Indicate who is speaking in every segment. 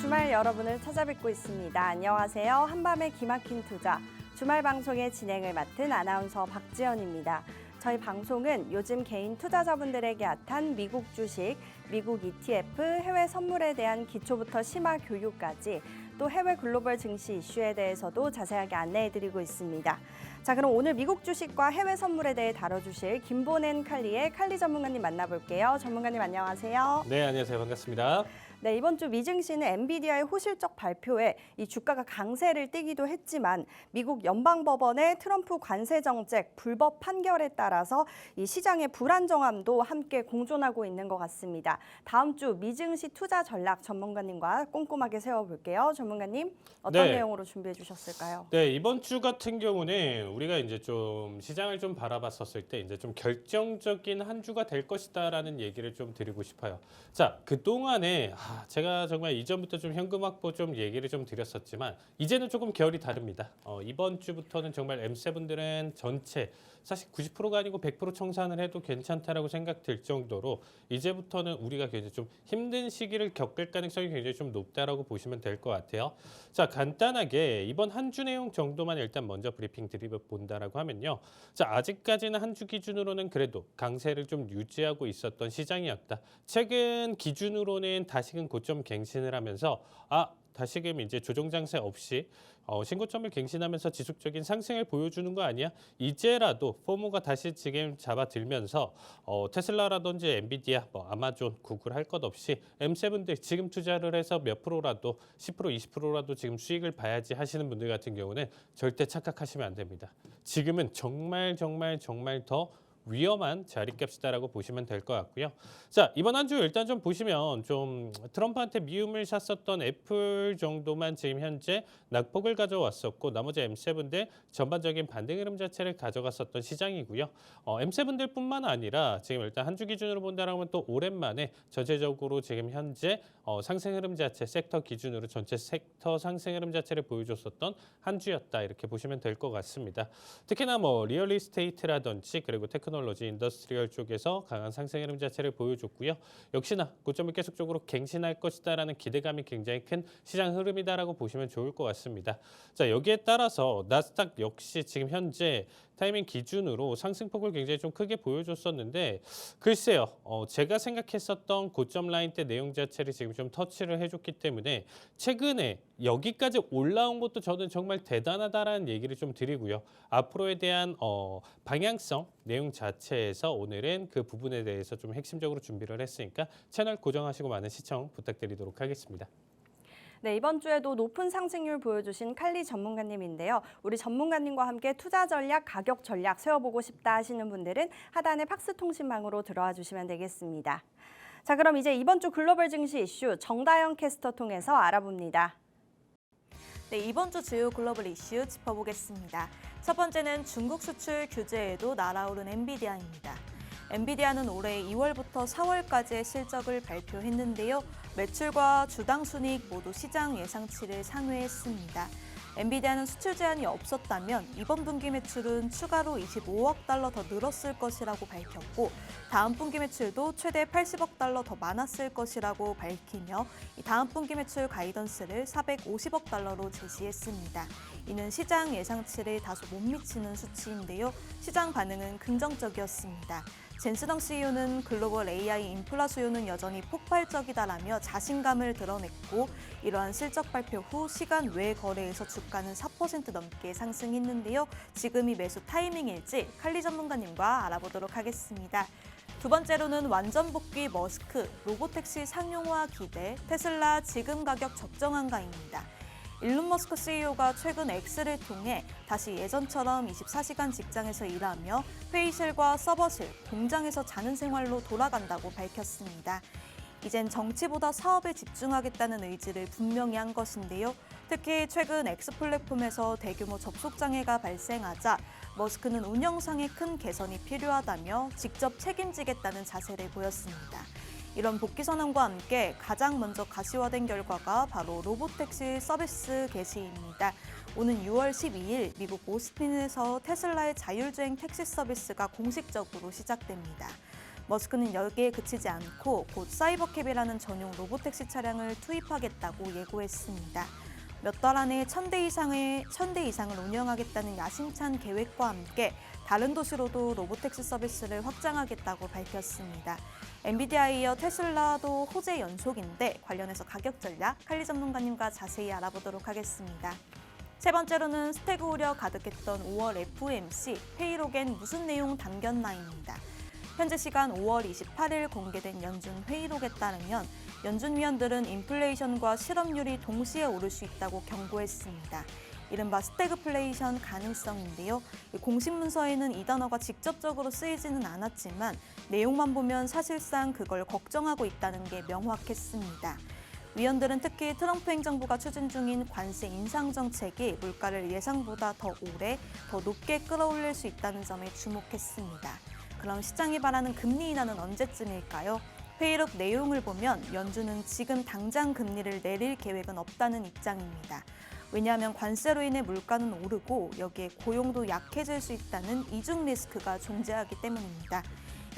Speaker 1: 주말 여러분을 찾아뵙고 있습니다. 안녕하세요. 한밤의 기막힌 투자 주말 방송의 진행을 맡은 아나운서 박지연입니다. 저희 방송은 요즘 개인 투자자분들에게 핫한 미국 주식, 미국 ETF, 해외 선물에 대한 기초부터 심화 교육까지 또 해외 글로벌 증시 이슈에 대해서도 자세하게 안내해드리고 있습니다. 자, 그럼 오늘 미국 주식과 해외 선물에 대해 다뤄주실 김보낸 칼리의 칼리 전문가님 만나볼게요. 전문가님 안녕하세요.
Speaker 2: 네, 안녕하세요. 반갑습니다.
Speaker 1: 네, 이번 주 미증시는 엔비디아의 호실적 발표에 이 주가가 강세를 띠기도 했지만 미국 연방법원의 트럼프 관세 정책 불법 판결에 따라서 이 시장의 불안정함도 함께 공존하고 있는 것 같습니다. 다음 주 미증시 투자 전략 전문가님과 꼼꼼하게 세워볼게요. 전문가님, 어떤 내용으로 준비해 주셨을까요?
Speaker 2: 네, 이번 주 같은 경우는 우리가 이제 좀 시장을 좀 바라봤었을 때 이제 좀 결정적인 한 주가 될 것이다라는 얘기를 좀 드리고 싶어요. 자, 그동안에 제가 정말 이전부터 좀 현금 확보 좀 얘기를 좀 드렸었지만 이제는 조금 결이 다릅니다. 이번 주부터는 정말 M7들은 전체 사실 90%가 아니고 100% 청산을 해도 괜찮다라고 생각될 정도로 이제부터는 우리가 굉장히 좀 힘든 시기를 겪을 가능성이 굉장히 좀 높다라고 보시면 될 것 같아요. 자, 간단하게 이번 한 주 내용 정도만 일단 먼저 브리핑 드려본다라고 하면요. 자, 아직까지는 한 주 기준으로는 그래도 강세를 좀 유지하고 있었던 시장이었다. 최근 기준으로는 다시금 고점 갱신을 하면서 다시금 이제 조정 장세 없이 신고점을 갱신하면서 지속적인 상승을 보여주는 거 아니야? 이제라도 포모가 다시 지금 잡아들면서 테슬라라든지 엔비디아, 아마존, 구글 할 것 없이 M7들 지금 투자를 해서 몇 프로라도 10%, 20%라도 지금 수익을 봐야지 하시는 분들 같은 경우는 절대 착각하시면 안 됩니다. 지금은 정말 더 위험한 자리값이다라고 보시면 될 것 같고요. 자, 이번 한 주 일단 좀 보시면 좀 트럼프한테 미움을 샀었던 애플 정도만 지금 현재 낙폭을 가져왔었고 나머지 M7들 전반적인 반등 흐름 자체를 가져갔었던 시장이고요. M7들 뿐만 아니라 지금 일단 한 주 기준으로 본다라면 또 오랜만에 전체적으로 지금 현재 상승 흐름 자체 섹터 기준으로 전체 섹터 상승 흐름 자체를 보여줬었던 한 주였다 이렇게 보시면 될 것 같습니다. 특히나 리얼 이스테이트라든지 그리고 테크놀로지, 인더스트리얼 쪽에서 강한 상승 흐름 자체를 보여줬고요. 역시나 고점을 계속적으로 갱신할 것이다라는 기대감이 굉장히 큰 시장 흐름이다라고 보시면 좋을 것 같습니다. 자, 여기에 따라서 나스닥 역시 지금 현재 타이밍 기준으로 상승폭을 굉장히 좀 크게 보여줬었는데 글쎄요. 제가 생각했었던 고점 라인 때 내용 자체를 지금 좀 터치를 해줬기 때문에 최근에 여기까지 올라온 것도 저는 정말 대단하다라는 얘기를 좀 드리고요. 앞으로에 대한 방향성 내용 자체에서 오늘은 그 부분에 대해서 좀 핵심적으로 준비를 했으니까 채널 고정하시고 많은 시청 부탁드리도록 하겠습니다.
Speaker 1: 네, 이번 주에도 높은 상승률 보여주신 칼리 전문가님인데요. 우리 전문가님과 함께 투자 전략, 가격 전략 세워보고 싶다 하시는 분들은 하단의 팍스 통신망으로 들어와 주시면 되겠습니다. 자, 그럼 이제 이번 주 글로벌 증시 이슈 정다영 캐스터 통해서 알아봅니다.
Speaker 3: 네, 이번 주 주요 글로벌 이슈 짚어보겠습니다. 첫 번째는 중국 수출 규제에도 날아오른 엔비디아입니다. 엔비디아는 올해 2월부터 4월까지의 실적을 발표했는데요. 매출과 주당 순이익 모두 시장 예상치를 상회했습니다. 엔비디아는 수출 제한이 없었다면 이번 분기 매출은 추가로 25억 달러 더 늘었을 것이라고 밝혔고 다음 분기 매출도 최대 80억 달러 더 많았을 것이라고 밝히며 다음 분기 매출 가이던스를 450억 달러로 제시했습니다. 이는 시장 예상치를 다소 못 미치는 수치인데요. 시장 반응은 긍정적이었습니다. 젠스덩 CEO는 글로벌 AI 인플라 수요는 여전히 폭발적이다라며 자신감을 드러냈고 이러한 실적 발표 후 시간 외 거래에서 주가는 4% 넘게 상승했는데요. 지금이 매수 타이밍일지 칼리 전문가님과 알아보도록 하겠습니다. 두 번째로는 완전 복귀 머스크, 로보택시 상용화 기대, 테슬라 지금 가격 적정한가입니다. 일론 머스크 CEO가 최근 X를 통해 다시 예전처럼 24시간 직장에서 일하며 회의실과 서버실, 공장에서 자는 생활로 돌아간다고 밝혔습니다. 이젠 정치보다 사업에 집중하겠다는 의지를 분명히 한 것인데요. 특히 최근 X 플랫폼에서 대규모 접속 장애가 발생하자 머스크는 운영상의 큰 개선이 필요하다며 직접 책임지겠다는 자세를 보였습니다. 이런 복귀 선언과 함께 가장 먼저 가시화된 결과가 바로 로보택시 서비스 개시입니다. 오는 6월 12일 미국 오스틴에서 테슬라의 자율주행 택시 서비스가 공식적으로 시작됩니다. 머스크는 여기에 그치지 않고 곧 사이버캡이라는 전용 로보택시 차량을 투입하겠다고 예고했습니다. 몇 달 안에 1,000대 이상을 운영하겠다는 야심찬 계획과 함께 다른 도시로도 로보택시 서비스를 확장하겠다고 밝혔습니다. 엔비디아에 이어 테슬라도 호재 연속인데 관련해서 가격 전략 칼리 전문가님과 자세히 알아보도록 하겠습니다. 세 번째로는 스태그 우려 가득했던 5월 FOMC 회의록엔 무슨 내용 담겼나입니다. 현재 시간 5월 28일 공개된 연준 회의록에 따르면 연준 위원들은 인플레이션과 실업률이 동시에 오를 수 있다고 경고했습니다. 이른바 스태그플레이션 가능성인데요. 공식 문서에는 이 단어가 직접적으로 쓰이지는 않았지만 내용만 보면 사실상 그걸 걱정하고 있다는 게 명확했습니다. 위원들은 특히 트럼프 행정부가 추진 중인 관세 인상 정책이 물가를 예상보다 더 오래, 더 높게 끌어올릴 수 있다는 점에 주목했습니다. 그럼 시장이 바라는 금리 인하는 언제쯤일까요? 회의록 내용을 보면 연준은 지금 당장 금리를 내릴 계획은 없다는 입장입니다. 왜냐하면 관세로 인해 물가는 오르고 여기에 고용도 약해질 수 있다는 이중 리스크가 존재하기 때문입니다.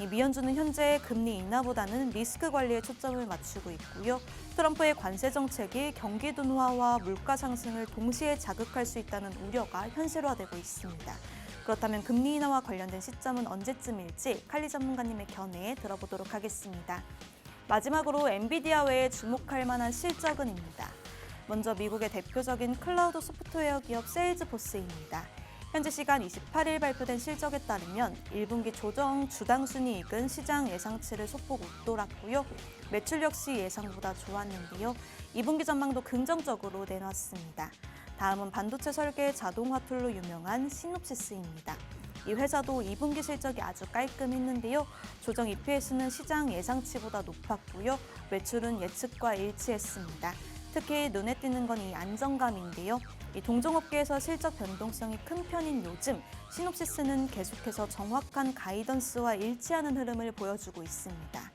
Speaker 3: 이 미연준은 현재 금리 인하보다는 리스크 관리에 초점을 맞추고 있고요. 트럼프의 관세 정책이 경기 둔화와 물가 상승을 동시에 자극할 수 있다는 우려가 현실화되고 있습니다. 그렇다면 금리 인하와 관련된 시점은 언제쯤일지 칼리 전문가님의 견해 들어보도록 하겠습니다. 마지막으로 엔비디아 외에 주목할 만한 실적은입니다. 먼저 미국의 대표적인 클라우드 소프트웨어 기업 세일즈포스입니다. 현지 시간 28일 발표된 실적에 따르면 1분기 조정 주당 순이익은 시장 예상치를 소폭 웃돌았고요. 매출 역시 예상보다 좋았는데요. 2분기 전망도 긍정적으로 내놨습니다. 다음은 반도체 설계 자동화 툴로 유명한 시놉시스입니다. 이 회사도 2분기 실적이 아주 깔끔했는데요. 조정 EPS는 시장 예상치보다 높았고요. 매출은 예측과 일치했습니다. 특히 눈에 띄는 건 이 안정감인데요. 이 동종업계에서 실적 변동성이 큰 편인 요즘 시놉시스는 계속해서 정확한 가이던스와 일치하는 흐름을 보여주고 있습니다.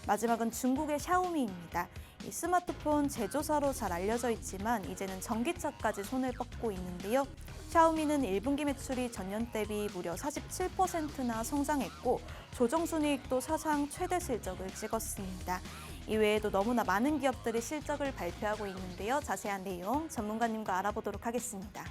Speaker 3: 마지막은 중국의 샤오미입니다. 이 스마트폰 제조사로 잘 알려져 있지만 이제는 전기차까지 손을 뻗고 있는데요. 샤오미는 1분기 매출이 전년 대비 무려 47%나 성장했고 조정순이익도 사상 최대 실적을 찍었습니다. 이외에도 너무나 많은 기업들이 실적을 발표하고 있는데요. 자세한 내용 전문가님과 알아보도록 하겠습니다.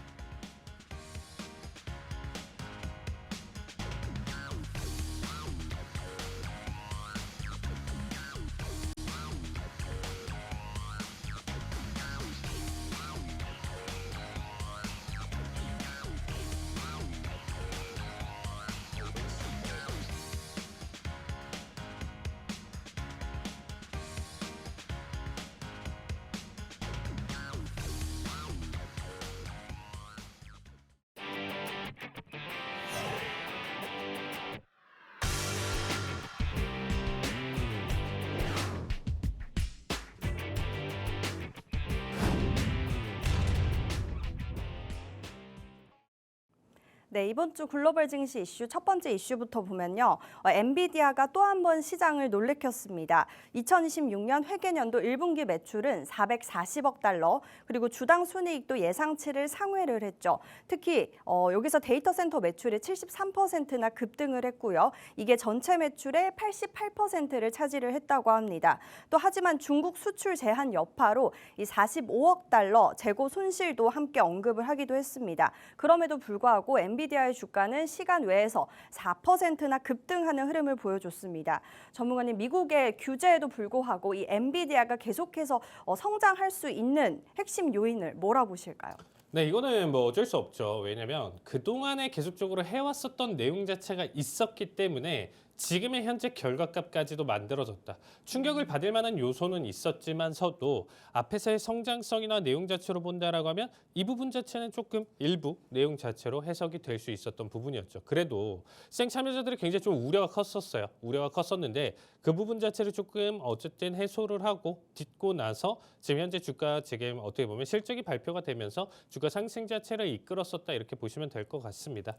Speaker 1: 네, 이번 주 글로벌 증시 이슈 첫 번째 이슈부터 보면요. 엔비디아가 또 한 번 시장을 놀래켰습니다. 2026년 회계년도 1분기 매출은 440억 달러, 그리고 주당 순이익도 예상치를 상회를 했죠. 특히 여기서 데이터 센터 매출이 73%나 급등을 했고요. 이게 전체 매출의 88%를 차지를 했다고 합니다. 또 하지만 중국 수출 제한 여파로 이 45억 달러 재고 손실도 함께 언급을 하기도 했습니다. 그럼에도 불구하고 엔비디아의 주가는 시간 외에서 4%나 급등하는 흐름을 보여줬습니다. 전문가님, 미국의 규제에도 불구하고 이 엔비디아가 계속해서 성장할 수 있는 핵심 요인을 뭐라 보실까요?
Speaker 2: 네, 이거는 뭐 어쩔 수 없죠. 왜냐면 그동안에 계속적으로 해왔었던 내용 자체가 있었기 때문에 지금의 현재 결과값까지도 만들어졌다. 충격을 받을 만한 요소는 있었지만서도 앞에서의 성장성이나 내용 자체로 본다라고 하면 이 부분 자체는 조금 일부 내용 자체로 해석이 될 수 있었던 부분이었죠. 그래도 시장 참여자들이 굉장히 좀 우려가 컸었어요. 우려가 컸었는데 그 부분 자체를 조금 어쨌든 해소를 하고 딛고 나서 지금 현재 주가 지금 어떻게 보면 실적이 발표가 되면서 주가 상승 자체를 이끌었었다 이렇게 보시면 될 것 같습니다.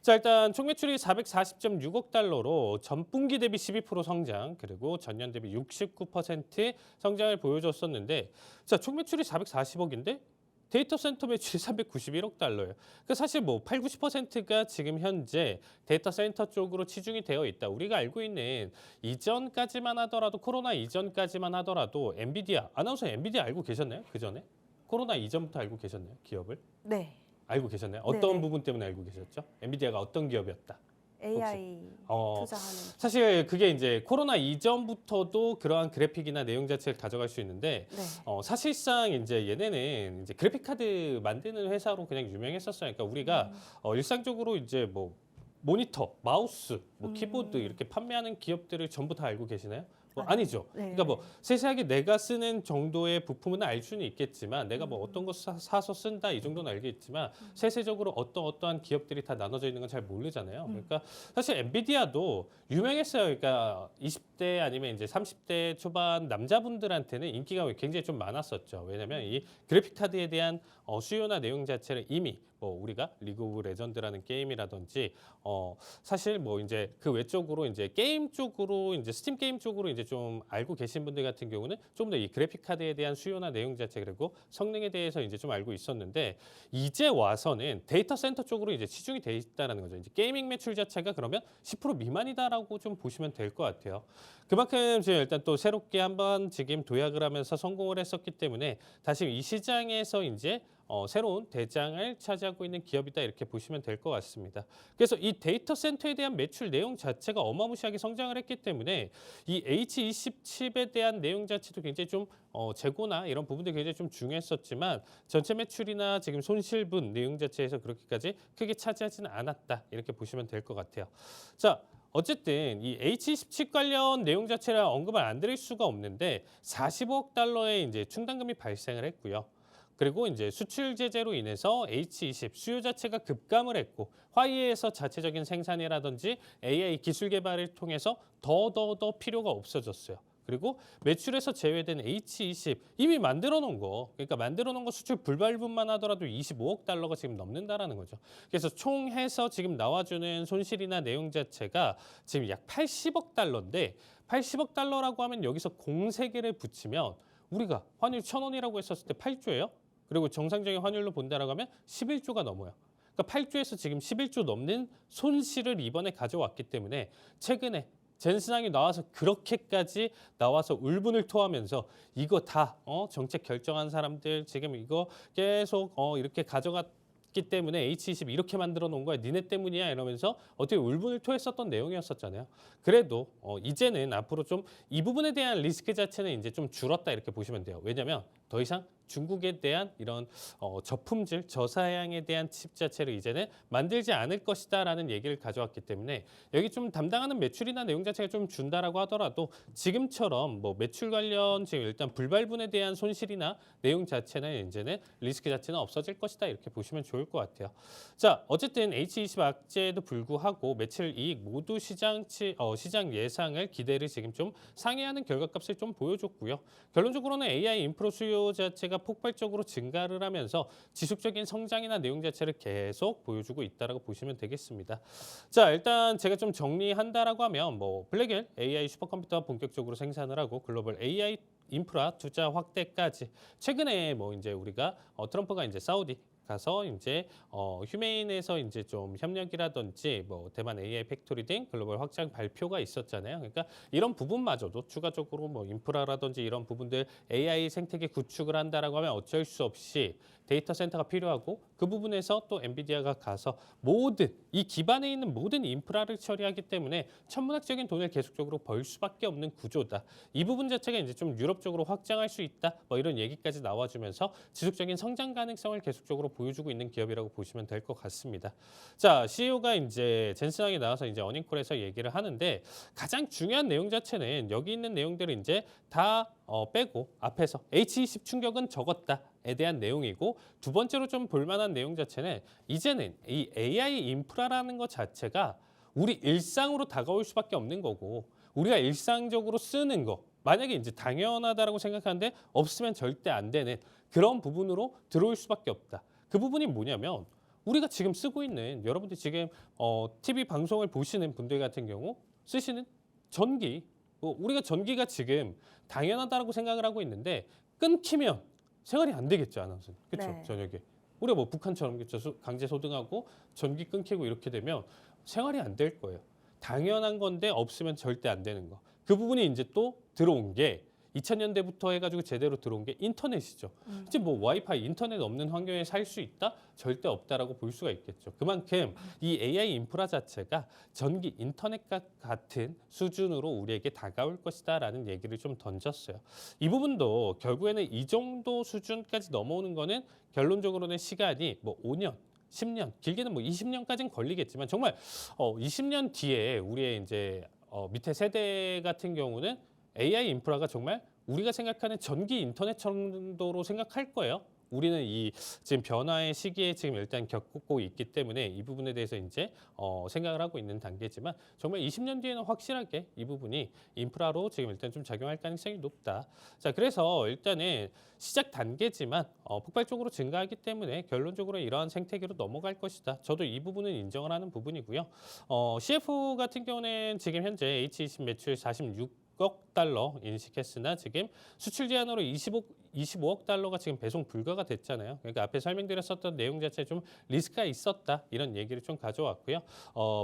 Speaker 2: 자, 일단 총 매출이 440.6억 달러로 전분기 대비 12% 성장, 그리고 전년 대비 69% 성장을 보여줬었는데, 자, 총 매출이 440억인데 데이터 센터 매출이 391억 달러예요. 그 사실 뭐 8, 90%가 지금 현재 데이터 센터 쪽으로 치중이 되어 있다. 우리가 알고 있는 이전까지만 하더라도 코로나 이전까지만 하더라도 엔비디아 아나운서 엔비디아 알고 계셨나요? 그 전에 코로나 이전부터 알고 계셨나요? 기업을
Speaker 1: 네.
Speaker 2: 알고 계셨나요? 어떤
Speaker 1: 네네.
Speaker 2: 부분 때문에 알고 계셨죠? 엔비디아가 어떤 기업이었다.
Speaker 1: AI
Speaker 2: 어,
Speaker 1: 투자하는.
Speaker 2: 사실 그게 이제 코로나 이전부터도 그러한 그래픽이나 내용 자체를 가져갈 수 있는데
Speaker 1: 네.
Speaker 2: 사실상 이제 얘네는 이제 그래픽 카드 만드는 회사로 그냥 유명했었어요. 그러니까 우리가 일상적으로 이제 뭐 모니터, 마우스, 뭐 키보드 이렇게 판매하는 기업들을 전부 다 알고 계시나요? 뭐 아니죠.
Speaker 1: 네.
Speaker 2: 그러니까 뭐 세세하게 내가 쓰는 정도의 부품은 알 수는 있겠지만 내가 뭐 어떤 거 사서 쓴다 이 정도는 알겠지만 세세적으로 어떠한 기업들이 다 나눠져 있는 건 잘 모르잖아요. 그러니까 사실 엔비디아도 유명했어요. 그러니까 20대 아니면 이제 30대 초반 남자분들한테는 인기가 굉장히 좀 많았었죠. 왜냐면 이 그래픽 카드에 대한 수요나 내용 자체를 이미 뭐 우리가 리그 오브 레전드라는 게임이라든지 사실 뭐 이제 그 외적으로 이제 게임 쪽으로 이제 스팀 게임 쪽으로 이제 좀 알고 계신 분들 같은 경우는 좀 더 이 그래픽 카드에 대한 수요나 내용 자체 그리고 성능에 대해서 이제 좀 알고 있었는데 이제 와서는 데이터 센터 쪽으로 이제 치중이 돼 있다는 거죠. 이제 게이밍 매출 자체가 그러면 10% 미만이다라고 좀 보시면 될 것 같아요. 그만큼 지금 일단 또 새롭게 한번 지금 도약을 하면서 성공을 했었기 때문에 다시 이 시장에서 이제 새로운 대장을 차지하고 있는 기업이다 이렇게 보시면 될 것 같습니다. 그래서 이 데이터 센터에 대한 매출 내용 자체가 어마무시하게 성장을 했기 때문에 이 H20 칩에 대한 내용 자체도 굉장히 좀 재고나 이런 부분들이 굉장히 좀 중요했었지만 전체 매출이나 지금 손실분 내용 자체에서 그렇게까지 크게 차지하지는 않았다 이렇게 보시면 될 것 같아요. 자. 어쨌든 이 H20 칩 관련 내용 자체를 언급을 안 드릴 수가 없는데 45억 달러의 이제 충당금이 발생을 했고요. 그리고 이제 수출 제재로 인해서 H20 수요 자체가 급감을 했고 화웨이에서 자체적인 생산이라든지 AI 기술 개발을 통해서 더 필요가 없어졌어요. 그리고 매출에서 제외된 H20 이미 만들어 놓은 거, 그러니까 만들어 놓은 거 수출 불발분만 하더라도 25억 달러가 지금 넘는다라는 거죠. 그래서 총 해서 지금 나와주는 손실이나 내용 자체가 지금 약 80억 달러인데 80억 달러라고 하면 여기서 공세개를 붙이면 우리가 환율 1,000원이라고 했었을 때 8조예요. 그리고 정상적인 환율로 본다라고 하면 11조가 넘어요. 그러니까 8조에서 지금 11조 넘는 손실을 이번에 가져왔기 때문에 최근에 젠슨항이 나와서 그렇게까지 나와서 울분을 토하면서 이거 다 정책 결정한 사람들 지금 이거 계속 이렇게 가져갔기 때문에 H20 이렇게 만들어 놓은 거야. 니네 때문이야 이러면서 어떻게 울분을 토했었던 내용이었었잖아요. 그래도 이제는 앞으로 좀 이 부분에 대한 리스크 자체는 이제 좀 줄었다 이렇게 보시면 돼요. 왜냐하면 더 이상 중국에 대한 이런 저품질, 저사양에 대한 칩 자체를 이제는 만들지 않을 것이다라는 얘기를 가져왔기 때문에 여기 좀 담당하는 매출이나 내용 자체가 좀 준다라고 하더라도 지금처럼 뭐 매출 관련 지금 일단 불발분에 대한 손실이나 내용 자체는 이제는 리스크 자체는 없어질 것이다 이렇게 보시면 좋을 것 같아요. 자, 어쨌든 H20 악재에도 불구하고 매출 이익 모두 시장 예상을 기대를 지금 좀 상회하는 결과값을 좀 보여줬고요. 결론적으로는 AI 인프라 수요 자체가 폭발적으로 증가를 하면서 지속적인 성장이나 내용 자체를 계속 보여주고 있다라고 보시면 되겠습니다. 자, 일단 제가 좀 정리한다라고 하면 뭐 블랙엘 AI 슈퍼컴퓨터 본격적으로 생산을 하고 글로벌 AI 인프라 투자 확대까지 최근에 뭐 이제 우리가 트럼프가 이제 사우디 가서 이제 휴메인에서 이제 좀 협력이라든지 뭐 대만 AI 팩토리 등 글로벌 확장 발표가 있었잖아요. 그러니까 이런 부분마저도 추가적으로 뭐 인프라라든지 이런 부분들 AI 생태계 구축을 한다라고 하면 어쩔 수 없이 데이터 센터가 필요하고 그 부분에서 또 엔비디아가 가서 모든 이 기반에 있는 모든 인프라를 처리하기 때문에 천문학적인 돈을 계속적으로 벌 수밖에 없는 구조다. 이 부분 자체가 이제 좀 유럽 쪽으로 확장할 수 있다. 뭐 이런 얘기까지 나와주면서 지속적인 성장 가능성을 계속적으로 보여주고 있는 기업이라고 보시면 될 것 같습니다. 자, CEO가 이제 젠슨항에 나와서 이제 어닝콜에서 얘기를 하는데 가장 중요한 내용 자체는 여기 있는 내용들을 이제 다 빼고 앞에서 H20 충격은 적었다에 대한 내용이고 두 번째로 좀 볼만한 내용 자체는 이제는 이 AI 인프라라는 것 자체가 우리 일상으로 다가올 수밖에 없는 거고 우리가 일상적으로 쓰는 거 만약에 이제 당연하다라고 생각하는데 없으면 절대 안 되는 그런 부분으로 들어올 수밖에 없다. 그 부분이 뭐냐면 우리가 지금 쓰고 있는 여러분들 지금 TV 방송을 보시는 분들 같은 경우 쓰시는 전기 우리가 전기가 지금 당연하다라고 생각을 하고 있는데 끊기면 생활이 안 되겠죠, 아나운서는. 그렇죠,
Speaker 1: 네.
Speaker 2: 저녁에. 우리가 뭐 북한처럼 그렇죠, 강제 소등하고 전기 끊기고 이렇게 되면 생활이 안 될 거예요. 당연한 건데 없으면 절대 안 되는 거. 그 부분이 이제 또 들어온 게 2000년대부터 해가지고 제대로 들어온 게 인터넷이죠. 이제 뭐 와이파이 인터넷 없는 환경에 살 수 있다? 절대 없다라고 볼 수가 있겠죠. 그만큼 이 AI 인프라 자체가 전기 인터넷과 같은 수준으로 우리에게 다가올 것이다라는 얘기를 좀 던졌어요. 이 부분도 결국에는 이 정도 수준까지 넘어오는 거는 결론적으로는 시간이 뭐 5년 10년, 길게는 뭐 20년까지는 걸리겠지만 정말 20년 뒤에 우리의 이제 밑에 세대 같은 경우는 AI 인프라가 정말 우리가 생각하는 전기 인터넷 정도로 생각할 거예요. 우리는 이 지금 변화의 시기에 지금 일단 겪고 있기 때문에 이 부분에 대해서 이제 생각을 하고 있는 단계지만 정말 20년 뒤에는 확실하게 이 부분이 인프라로 지금 일단 좀 작용할 가능성이 높다. 자, 그래서 일단은 시작 단계지만 폭발적으로 증가하기 때문에 결론적으로 이러한 생태계로 넘어갈 것이다. 저도 이 부분은 인정을 하는 부분이고요. CF 같은 경우는 지금 현재 H20 매출 46억 달러 인식했으나 지금 수출 제한으로 25억 달러가 지금 배송 불가가 됐잖아요. 그러니까 앞에 설명드렸었던 내용 자체에 좀 리스크가 있었다. 이런 얘기를 좀 가져왔고요.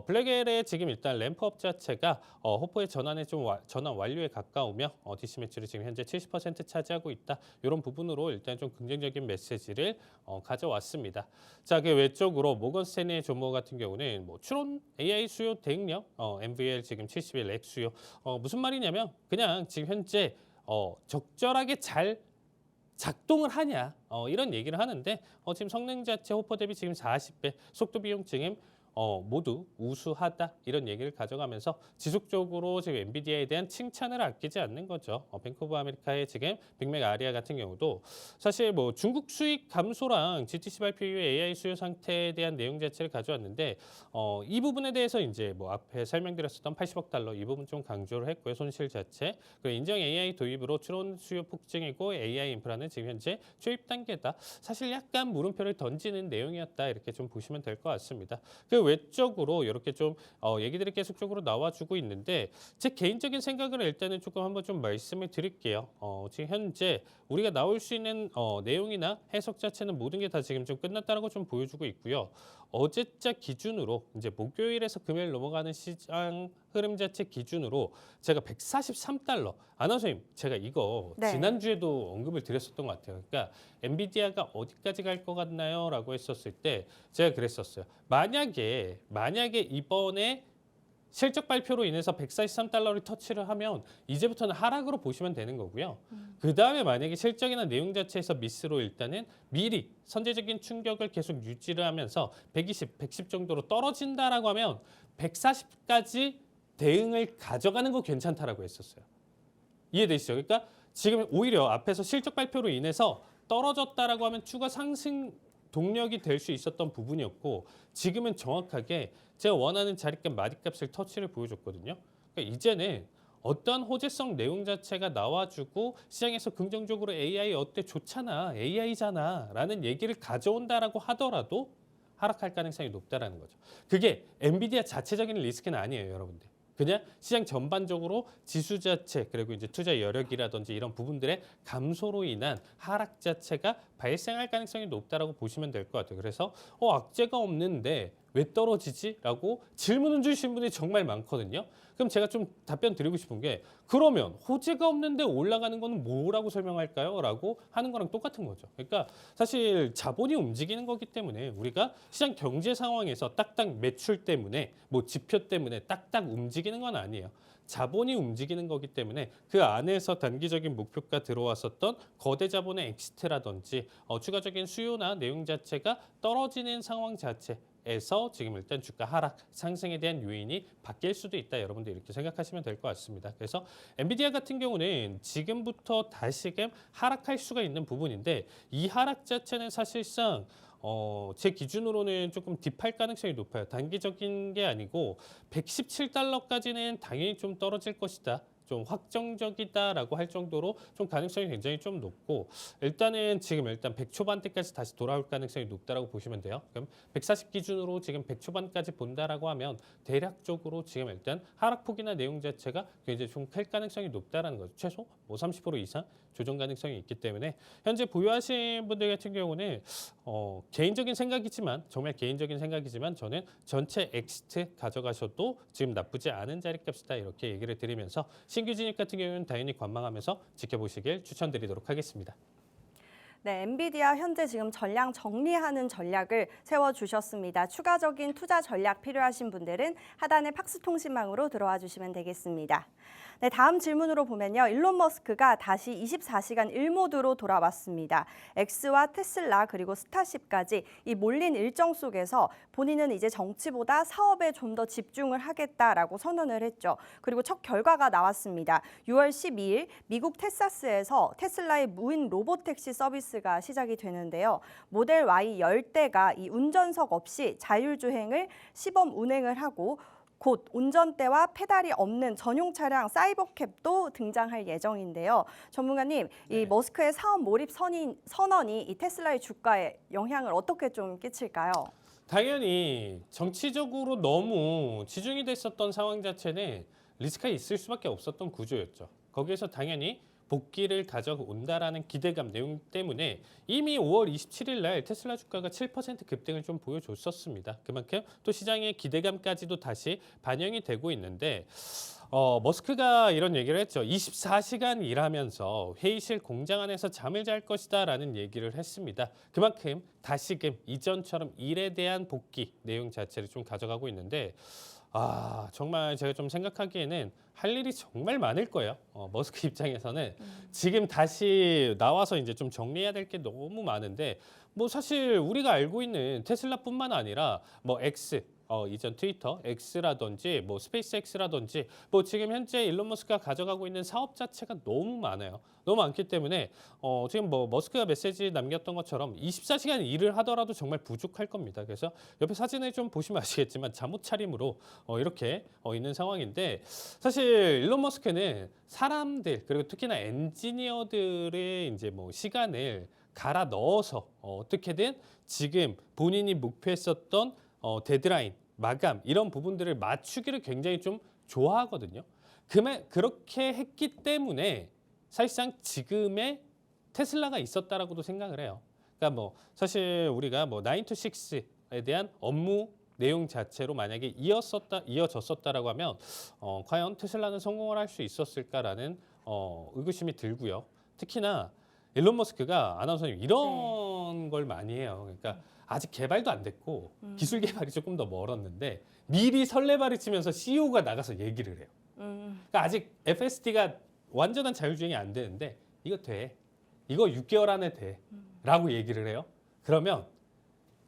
Speaker 2: 블랙엘의 지금 일단 램프업 자체가 호포의 전환에 좀 전환 완료에 가까우며 DC 매출이 지금 현재 70% 차지하고 있다. 이런 부분으로 일단 좀 긍정적인 메시지를 가져왔습니다. 자, 그 외적으로 모건 스탠리의 존모 같은 경우는 뭐 추론 AI 수요 대응력, MVL 지금 70일 렉 수요. 무슨 말이냐면 그냥 지금 현재 적절하게 잘 작동을 하냐 이런 얘기를 하는데 지금 성능 자체 호퍼 대비 지금 40배, 속도 비용 지금 모두 우수하다 이런 얘기를 가져가면서 지속적으로 지금 엔비디아에 대한 칭찬을 아끼지 않는 거죠. 뱅크 오브 아메리카의 지금 빅맥 아리아 같은 경우도 사실 뭐 중국 수익 감소랑 GTC 발표 이후에 AI 수요 상태에 대한 내용 자체를 가져왔는데 이 부분에 대해서 이제 뭐 앞에 설명드렸었던 80억 달러 이 부분 좀 강조를 했고요. 손실 자체 그리고 인정 AI 도입으로 추론 수요 폭증이고 AI 인프라는 지금 현재 초입 단계다. 사실 약간 물음표를 던지는 내용이었다 이렇게 좀 보시면 될 것 같습니다. 그 외적으로 이렇게 좀 얘기들이 계속적으로 나와주고 있는데 제 개인적인 생각을 일단은 조금 한번 좀 말씀을 드릴게요. 지금 현재 우리가 나올 수 있는 내용이나 해석 자체는 모든 게 다 지금 좀 끝났다라고 좀 보여주고 있고요. 어제자 기준으로 이제 목요일에서 금요일 넘어가는 시장 흐름 자체 기준으로 제가 143달러 아나운서님 제가 이거
Speaker 1: 네.
Speaker 2: 지난주에도 언급을 드렸었던 것 같아요. 그러니까 엔비디아가 어디까지 갈 것 같나요? 라고 했었을 때 제가 그랬었어요. 만약에 이번에 실적 발표로 인해서 143달러를 터치를 하면 이제부터는 하락으로 보시면 되는 거고요. 그 다음에 만약에 실적이나 내용 자체에서 미스로 일단은 미리 선제적인 충격을 계속 유지를 하면서 120, 110 정도로 떨어진다라고 하면 140까지 대응을 가져가는 거 괜찮다라고 했었어요. 이해되시죠? 그러니까 지금 오히려 앞에서 실적 발표로 인해서 떨어졌다라고 하면 추가 상승 동력이 될 수 있었던 부분이었고 지금은 정확하게 제가 원하는 자리값 마디값을 터치를 보여줬거든요. 그러니까 이제는 어떤 호재성 내용 자체가 나와주고 시장에서 긍정적으로 AI 어때 좋잖아 AI잖아 라는 얘기를 가져온다라고 하더라도 하락할 가능성이 높다라는 거죠. 그게 엔비디아 자체적인 리스크는 아니에요, 여러분들. 그냥 시장 전반적으로 지수 자체 그리고 이제 투자 여력이라든지 이런 부분들의 감소로 인한 하락 자체가 발생할 가능성이 높다라고 보시면 될 것 같아요. 그래서 악재가 없는데 왜 떨어지지? 라고 질문을 주신 분이 정말 많거든요. 그럼 제가 좀 답변 드리고 싶은 게 그러면 호재가 없는데 올라가는 거는 뭐라고 설명할까요? 라고 하는 거랑 똑같은 거죠. 그러니까 사실 자본이 움직이는 거기 때문에 우리가 시장 경제 상황에서 딱딱 매출 때문에 뭐 지표 때문에 딱딱 움직이는 건 아니에요. 자본이 움직이는 거기 때문에 그 안에서 단기적인 목표가 들어왔었던 거대 자본의 엑시트라든지 추가적인 수요나 내용 자체가 떨어지는 상황 자체에서 지금 일단 주가 하락, 상승에 대한 요인이 바뀔 수도 있다. 여러분들 이렇게 생각하시면 될 것 같습니다. 그래서 엔비디아 같은 경우는 지금부터 다시금 하락할 수가 있는 부분인데 이 하락 자체는 사실상 제 기준으로는 조금 딥할 가능성이 높아요. 단기적인 게 아니고 117달러까지는 당연히 좀 떨어질 것이다. 좀 확정적이다라고 할 정도로 좀 가능성이 굉장히 좀 높고 일단은 지금 100 초반대까지 다시 돌아올 가능성이 높다라고 보시면 돼요. 그럼 140 기준으로 지금 100 초반까지 본다라고 하면 대략적으로 지금 일단 하락폭이나 내용 자체가 굉장히 좀 클 가능성이 높다라는 거죠. 최소 뭐 30% 이상 조정 가능성이 있기 때문에 현재 보유하신 분들 같은 경우는 개인적인 생각이지만 정말 개인적인 생각이지만 저는 전체 엑시트 가져가셔도 지금 나쁘지 않은 자리값이다 이렇게 얘기를 드리면서 신규 진입 같은 경우는 당연히 관망하면서 지켜보시길 추천드리도록 하겠습니다.
Speaker 1: 네, 엔비디아 현재 지금 전량 정리하는 전략을 세워주셨습니다. 추가적인 투자 전략 필요하신 분들은 하단의 팍스통신망으로 들어와 주시면 되겠습니다. 네, 다음 질문으로 보면요. 일론 머스크가 다시 24시간 일모드로 돌아왔습니다. X와 테슬라 그리고 스타쉽까지 이 몰린 일정 속에서 본인은 이제 정치보다 사업에 좀 더 집중을 하겠다라고 선언을 했죠. 그리고 첫 결과가 나왔습니다. 6월 12일 미국 텍사스에서 테슬라의 무인 로보택시 서비스가 시작이 되는데요. 모델 Y 10대가 이 운전석 없이 자율주행을 시범 운행을 하고 곧 운전대와 페달이 없는 전용 차량 사이버캡도 등장할 예정인데요. 전문가님, 이 머스크의 사업 몰입 선언이 이 테슬라의 주가에 영향을 어떻게 좀 끼칠까요?
Speaker 2: 당연히 정치적으로 너무 지중이 됐었던 상황 자체는 리스크가 있을 수밖에 없었던 구조였죠. 거기에서 당연히 복귀를 가져온다라는 기대감 내용 때문에 이미 5월 27일 날 테슬라 주가가 7% 급등을 좀 보여줬었습니다. 그만큼 또 시장의 기대감까지도 다시 반영이 되고 있는데 머스크가 이런 얘기를 했죠. 24시간 일하면서 회의실 공장 안에서 잠을 잘 것이다 라는 얘기를 했습니다. 그만큼 다시금 이전처럼 일에 대한 복귀 내용 자체를 좀 가져가고 있는데 정말 제가 좀 생각하기에는 할 일이 정말 많을 거예요. 머스크 입장에서는 지금 다시 나와서 이제 좀 정리해야 될 게 너무 많은데 뭐 사실 우리가 알고 있는 테슬라뿐만 아니라 뭐 X 이전 트위터 X라든지 뭐 스페이스X라든지 뭐 지금 현재 일론 머스크가 가져가고 있는 사업 자체가 너무 많아요. 너무 많기 때문에 지금 뭐 머스크가 메시지 남겼던 것처럼 24시간 일을 하더라도 정말 부족할 겁니다. 그래서 옆에 사진을 좀 보시면 아시겠지만 잠옷 차림으로 이렇게 있는 상황인데 사실 일론 머스크는 사람들 그리고 특히나 엔지니어들의 이제 뭐 시간을 갈아 넣어서 어떻게든 지금 본인이 목표했었던 데드라인, 마감 이런 부분들을 맞추기를 굉장히 좀 좋아하거든요. 그렇게 했기 때문에 사실상 지금의 테슬라가 있었다라고도 생각을 해요. 그러니까 뭐 사실 우리가 뭐 9 to 6에 대한 업무 내용 자체로 만약에 이어졌었다라고 하면 과연 테슬라는 성공을 할 수 있었을까라는 의구심이 들고요. 특히나 일론 머스크가 아나운서님 이런 걸 많이 해요. 그러니까 아직 개발도 안 됐고 기술 개발이 조금 더 멀었는데 미리 설레발을 치면서 CEO가 나가서 얘기를 해요. 그러니까 아직 FSD가 완전한 자율주행이 안 되는데 이거 돼. 이거 6개월 안에 돼. 라고 얘기를 해요. 그러면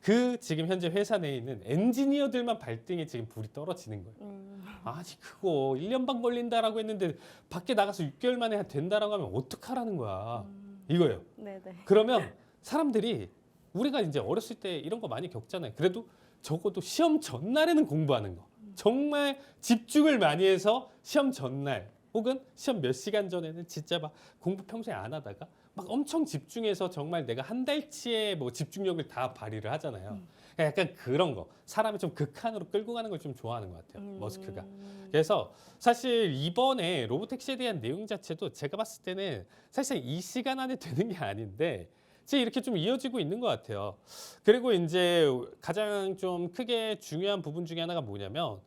Speaker 2: 그 지금 현재 회사 내에 있는 엔지니어들만 발등에 지금 불이 떨어지는 거예요. 아니 그거 1년 반 걸린다라고 했는데 밖에 나가서 6개월 만에 된다라고 하면 어떡하라는 거야. 이거예요.
Speaker 1: 네네.
Speaker 2: 그러면 사람들이 우리가 이제 어렸을 때 이런 거 많이 겪잖아요. 그래도 적어도 시험 전날에는 공부하는 거. 정말 집중을 많이 해서 시험 전날 혹은 시험 몇 시간 전에는 진짜 막 공부 평소에 안 하다가 막 엄청 집중해서 정말 내가 한 달치의 뭐 집중력을 다 발휘를 하잖아요. 약간 그런 거. 사람이 좀 극한으로 끌고 가는 걸 좀 좋아하는 것 같아요. 머스크가. 그래서 사실 이번에 로보택시에 대한 내용 자체도 제가 봤을 때는 사실상 이 시간 안에 되는 게 아닌데 지금 이렇게 좀 이어지고 있는 것 같아요. 그리고 이제 가장 좀 크게 중요한 부분 중에 하나가 뭐냐면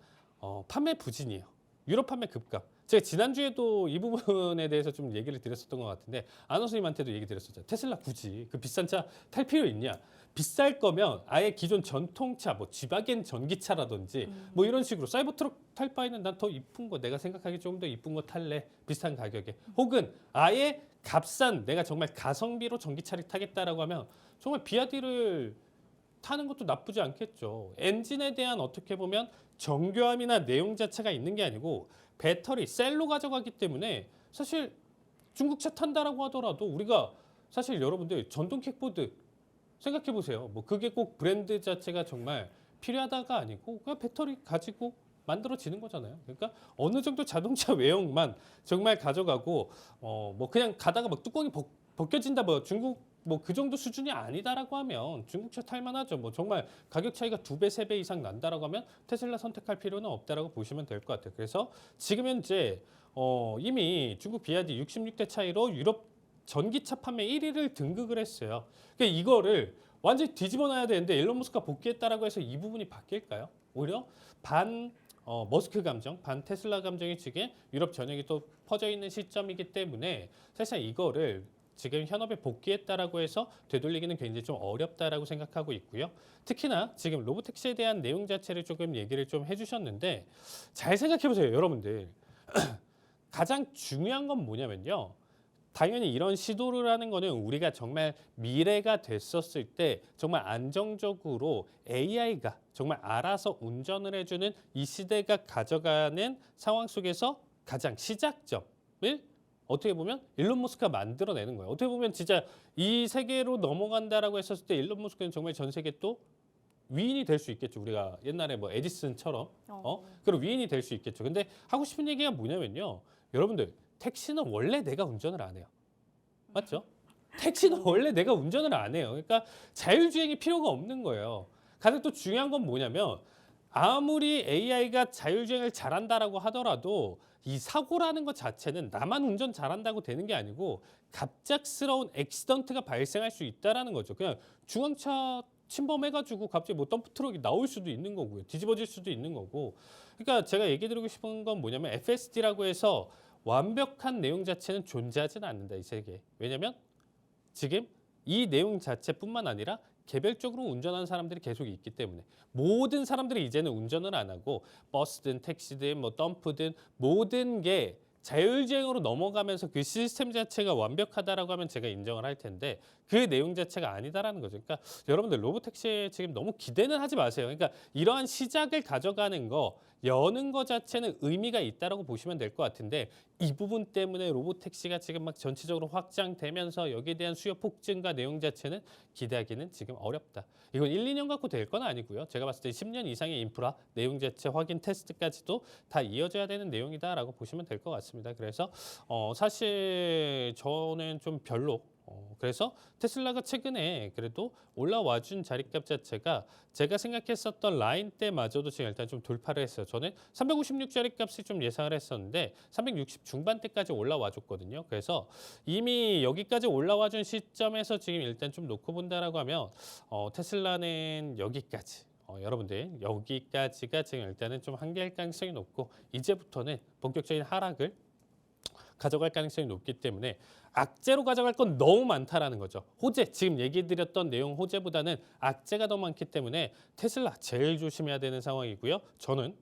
Speaker 2: 판매 부진이에요. 유럽 판매 급감. 제가 지난주에도 이 부분에 대해서 좀 얘기를 드렸었던 것 같은데 아나운서님한테도 얘기 드렸었죠. 테슬라 굳이 그 비싼 차 탈 필요 있냐. 비쌀 거면 아예 기존 전통차, 뭐 지바겐 전기차라든지 뭐 이런 식으로 사이버트럭 탈 바에는 난 더 이쁜 거 내가 생각하기 조금 더 이쁜 거 탈래. 비슷한 가격에. 혹은 아예 값싼 내가 정말 가성비로 전기차를 타겠다라고 하면 정말 비아디를 타는 것도 나쁘지 않겠죠. 엔진에 대한 어떻게 보면 정교함이나 내용 자체가 있는 게 아니고 배터리, 셀로 가져가기 때문에 사실 중국차 탄다라고 하더라도 우리가 사실 여러분들 전동 킥보드 생각해 보세요. 뭐 그게 꼭 브랜드 자체가 정말 필요하다가 아니고 그냥 배터리 가지고 만들어지는 거잖아요. 그러니까 어느 정도 자동차 외형만 정말 가져가고 뭐 그냥 가다가 막 뚜껑이 벗겨진다 뭐 중국 뭐 그 정도 수준이 아니다라고 하면 중국차 탈만하죠. 뭐 정말 가격 차이가 2배, 3배 이상 난다라고 하면 테슬라 선택할 필요는 없다라고 보시면 될 것 같아요. 그래서 지금 현재 이미 중국 비아디 66대 차이로 유럽 전기차 판매 1위를 등극을 했어요. 그러니까 이거를 완전히 뒤집어 놔야 되는데 일론 머스크가 복귀했다라고 해서 이 부분이 바뀔까요? 오히려 반 머스크 감정, 반 테슬라 감정이 지금 유럽 전역에 또 퍼져 있는 시점이기 때문에 사실 이거를 지금 현업에 복귀했다라고 해서 되돌리기는 굉장히 좀 어렵다라고 생각하고 있고요. 특히나 지금 로보택시에 대한 내용 자체를 조금 얘기를 좀 해주셨는데 잘 생각해 보세요, 여러분들. 가장 중요한 건 뭐냐면요. 당연히 이런 시도를 하는 거는 우리가 정말 미래가 됐었을 때 정말 안정적으로 AI가 정말 알아서 운전을 해주는 이 시대가 가져가는 상황 속에서 가장 시작점을 어떻게 보면 일론 머스크가 만들어내는 거예요. 어떻게 보면 진짜 이 세계로 넘어간다라고 했었을 때 일론 머스크는 정말 전 세계 또 위인이 될 수 있겠죠. 우리가 옛날에 뭐 에디슨처럼 그런 위인이 될 수 있겠죠. 근데 하고 싶은 얘기가 뭐냐면요. 여러분들 택시는 원래 내가 운전을 안 해요. 맞죠? 택시는 원래 내가 운전을 안 해요. 그러니까 자율주행이 필요가 없는 거예요. 가장 또 중요한 건 뭐냐면 아무리 AI가 자율주행을 잘한다라고 하더라도 이 사고라는 것 자체는 나만 운전 잘한다고 되는 게 아니고 갑작스러운 액시던트가 발생할 수 있다라는 거죠. 그냥 중앙차 침범해가지고 갑자기 뭐 덤프 트럭이 나올 수도 있는 거고요. 뒤집어질 수도 있는 거고. 그러니까 제가 얘기 드리고 싶은 건 뭐냐면 FSD라고 해서 완벽한 내용 자체는 존재하지는 않는다, 이 세계에. 왜냐면 지금 이 내용 자체뿐만 아니라 개별적으로 운전하는 사람들이 계속 있기 때문에 모든 사람들이 이제는 운전을 안 하고 버스든 택시든 뭐 덤프든 모든 게 자율주행으로 넘어가면서 그 시스템 자체가 완벽하다라고 하면 제가 인정을 할 텐데 그 내용 자체가 아니다라는 거죠. 그러니까 여러분들 로보택시에 지금 너무 기대는 하지 마세요. 그러니까 이러한 시작을 가져가는 거, 여는 거 자체는 의미가 있다라고 보시면 될 것 같은데 이 부분 때문에 로보택시가 지금 막 전체적으로 확장되면서 여기에 대한 수요 폭증과 내용 자체는 기대하기는 지금 어렵다. 이건 1, 2년 갖고 될 건 아니고요. 제가 봤을 때 10년 이상의 인프라, 내용 자체 확인 테스트까지도 다 이어져야 되는 내용이다라고 보시면 될 것 같습니다. 그래서 사실 저는 좀 별로 그래서 테슬라가 최근에 그래도 올라와준 자리값 자체가 제가 생각했었던 라인 때마저도 지금 일단 좀 돌파를 했어요. 저는 356 자리값을 좀 예상을 했었는데 360 중반대까지 올라와줬거든요. 그래서 이미 여기까지 올라와준 시점에서 지금 일단 좀 놓고 본다라고 하면 테슬라는 여기까지. 여러분들 여기까지가 지금 일단은 좀 한계할 가능성이 높고 이제부터는 본격적인 하락을 가져갈 가능성이 높기 때문에 악재로 가져갈 건 너무 많다라는 거죠. 호재, 지금 얘기 드렸던 내용 호재보다는 악재가 더 많기 때문에 테슬라 제일 조심해야 되는 상황이고요. 저는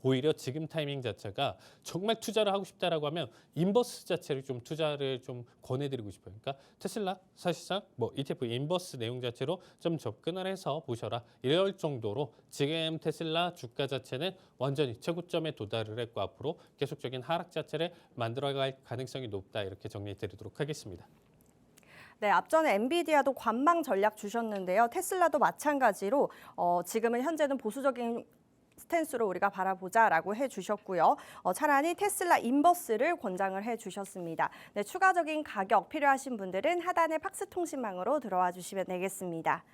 Speaker 2: 오히려 지금 타이밍 자체가 정말 투자를 하고 싶다라고 하면 인버스 자체를 좀 투자를 좀 권해드리고 싶어요. 그러니까 테슬라 사실상 뭐 ETF 인버스 내용 자체로 좀 접근을 해서 보셔라. 이럴 정도로 지금 테슬라 주가 자체는 완전히 최고점에 도달을 했고 앞으로 계속적인 하락 자체를 만들어갈 가능성이 높다. 이렇게 정리해드리도록 하겠습니다.
Speaker 1: 네, 앞전에 엔비디아도 관망 전략 주셨는데요. 테슬라도 마찬가지로 지금은 현재는 보수적인 스탠스로 우리가 바라보자라고 해주셨고요. 차라리 테슬라 인버스를 권장을 해주셨습니다. 네, 추가적인 가격 필요하신 분들은 하단의 팍스통신망으로 들어와 주시면 되겠습니다.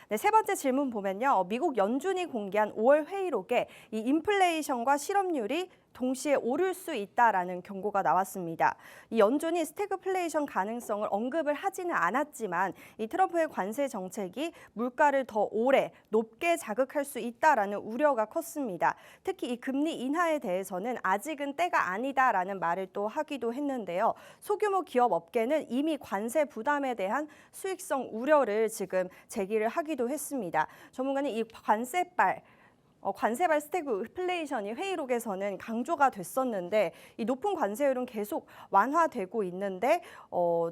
Speaker 1: 네, 세 번째 질문 보면요. 미국 연준이 공개한 5월 회의록에 이 인플레이션과 실업률이 동시에 오를 수 있다라는 경고가 나왔습니다. 이 연준이 스태그플레이션 가능성을 언급을 하지는 않았지만 이 트럼프의 관세 정책이 물가를 더 오래 높게 자극할 수 있다라는 우려가 컸습니다. 특히 이 금리 인하에 대해서는 아직은 때가 아니다라는 말을 또 하기도 했는데요. 소규모 기업 업계는 이미 관세 부담에 대한 수익성 우려를 지금 제기를 하기도 했습니다. 전문가는 이 관세발 스태그플레이션이 회의록에서는 강조가 됐었는데 이 높은 관세율은 계속 완화되고 있는데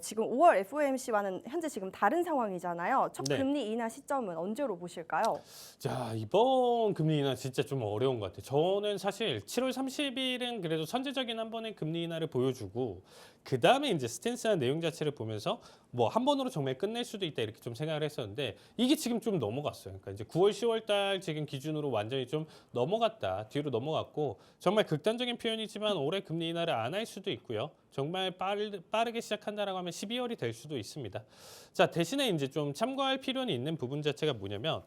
Speaker 1: 지금 5월 FOMC와는 현재 지금 다른 상황이잖아요. 첫
Speaker 2: 네.
Speaker 1: 금리 인하 시점은 언제로 보실까요?
Speaker 2: 자, 이번 금리 인하 진짜 좀 어려운 것 같아요. 저는 사실 7월 30일은 그래도 선제적인 한 번의 금리 인하를 보여주고 그 다음에 이제 스탠스한 내용 자체를 보면서 뭐 한 번으로 정말 끝낼 수도 있다 이렇게 좀 생각을 했었는데 이게 지금 좀 넘어갔어요. 그러니까 이제 9월, 10월 달 지금 기준으로 완전히 좀 넘어갔다. 뒤로 넘어갔고 정말 극단적인 표현이지만 올해 금리 인하를 안 할 수도 있고요. 정말 빠르게 시작한다라고 하면 12월이 될 수도 있습니다. 자, 대신에 이제 좀 참고할 필요는 있는 부분 자체가 뭐냐면